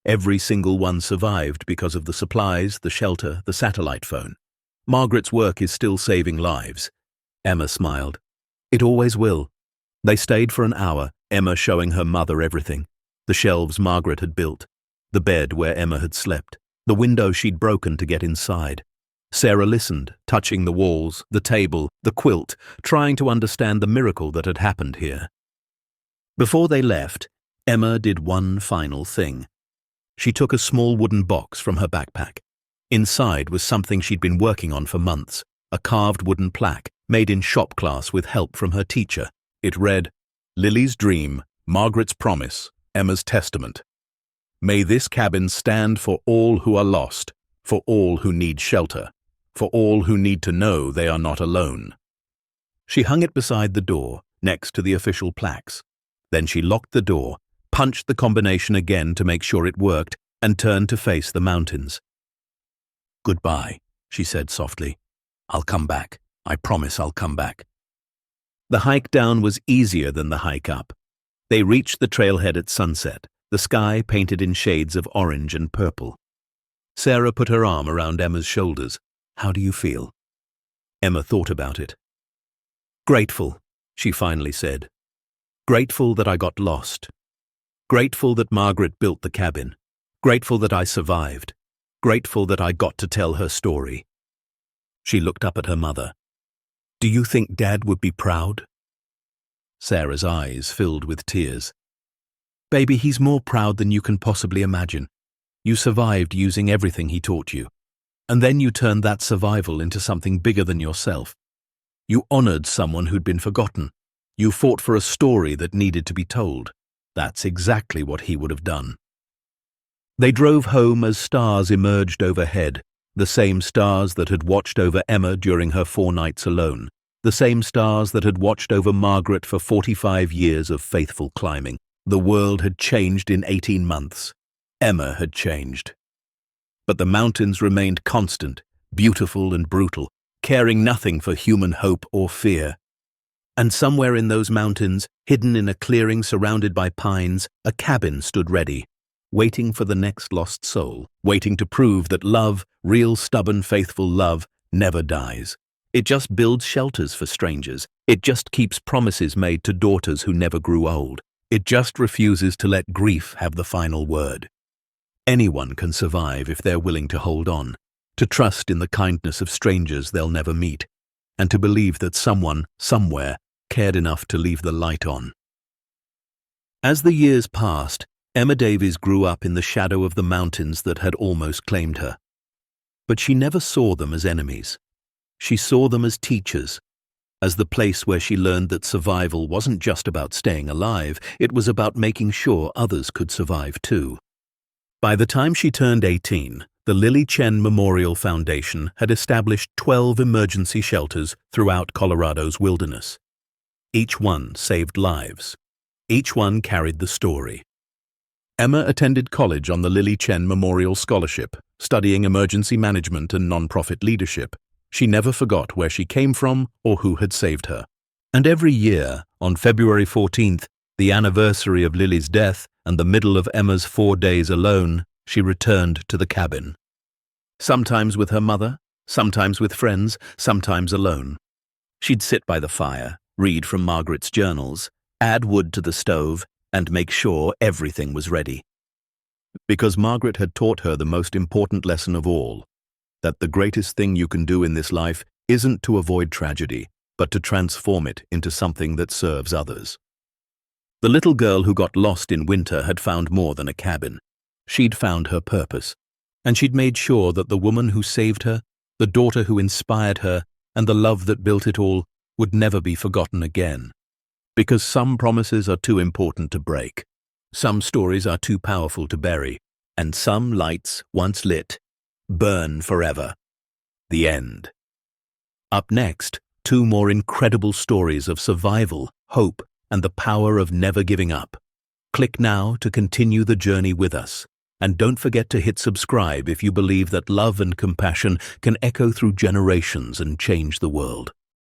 Every single one survived because of the supplies, the shelter, the satellite phone. Margaret's work is still saving lives." Emma smiled. "It always will." They stayed for an hour, Emma showing her mother everything. The shelves Margaret had built. The bed where Emma had slept, the window she'd broken to get inside. Sarah listened, touching the walls, the table, the quilt, trying to understand the miracle that had happened here. Before they left, Emma did one final thing. She took a small wooden box from her backpack. Inside was something she'd been working on for months, a carved wooden plaque made in shop class with help from her teacher. It read, "Lily's dream, Margaret's promise, Emma's testament. May this cabin stand for all who are lost, for all who need shelter, for all who need to know they are not alone." She hung it beside the door, next to the official plaques. Then she locked the door, punched the combination again to make sure it worked, and turned to face the mountains. "Goodbye," she said softly. "I'll come back. I promise I'll come back." The hike down was easier than the hike up. They reached the trailhead at sunset, the sky painted in shades of orange and purple. Sarah put her arm around Emma's shoulders. "How do you feel?" Emma thought about it. "Grateful," she finally said. "Grateful that I got lost. Grateful that Margaret built the cabin. Grateful that I survived. Grateful that I got to tell her story." She looked up at her mother. "Do you think Dad would be proud?" Sarah's eyes filled with tears. "Baby, he's more proud than you can possibly imagine. You survived using everything he taught you. And then you turned that survival into something bigger than yourself. You honored someone who'd been forgotten. You fought for a story that needed to be told. That's exactly what he would have done." They drove home as stars emerged overhead, the same stars that had watched over Emma during her 4 nights alone, the same stars that had watched over Margaret for 45 years of faithful climbing. The world had changed in 18 months. Emma had changed. But the mountains remained constant, beautiful and brutal, caring nothing for human hope or fear. And somewhere in those mountains, hidden in a clearing surrounded by pines, a cabin stood ready, waiting for the next lost soul, waiting to prove that love, real stubborn faithful love, never dies. It just builds shelters for strangers. It just keeps promises made to daughters who never grew old. It just refuses to let grief have the final word. Anyone can survive if they're willing to hold on, to trust in the kindness of strangers they'll never meet, and to believe that someone, somewhere, cared enough to leave the light on. As the years passed, Emma Davies grew up in the shadow of the mountains that had almost claimed her. But she never saw them as enemies. She saw them as teachers, as the place where she learned that survival wasn't just about staying alive, it was about making sure others could survive too. By the time she turned 18, The Lily Chen Memorial Foundation had established 12 emergency shelters throughout Colorado's wilderness. Each one saved lives. Each one carried the story. Emma attended college on the Lily Chen Memorial Scholarship, studying emergency management and nonprofit leadership. She never forgot where she came from or who had saved her. And every year, on February 14th, the anniversary of Lily's death and the middle of Emma's 4 days alone, she returned to the cabin. Sometimes with her mother, sometimes with friends, sometimes alone. She'd sit by the fire, read from Margaret's journals, add wood to the stove, and make sure everything was ready. Because Margaret had taught her the most important lesson of all, that the greatest thing you can do in this life isn't to avoid tragedy, but to transform it into something that serves others. The little girl who got lost in winter had found more than a cabin. She'd found her purpose, and she'd made sure that the woman who saved her, the daughter who inspired her, and the love that built it all would never be forgotten again. Because some promises are too important to break, some stories are too powerful to bury, and some lights, once lit, burn forever. The end. Up next, 2 more incredible stories of survival, hope, and the power of never giving up. Click now to continue the journey with us. And don't forget to hit subscribe if you believe that love and compassion can echo through generations and change the world.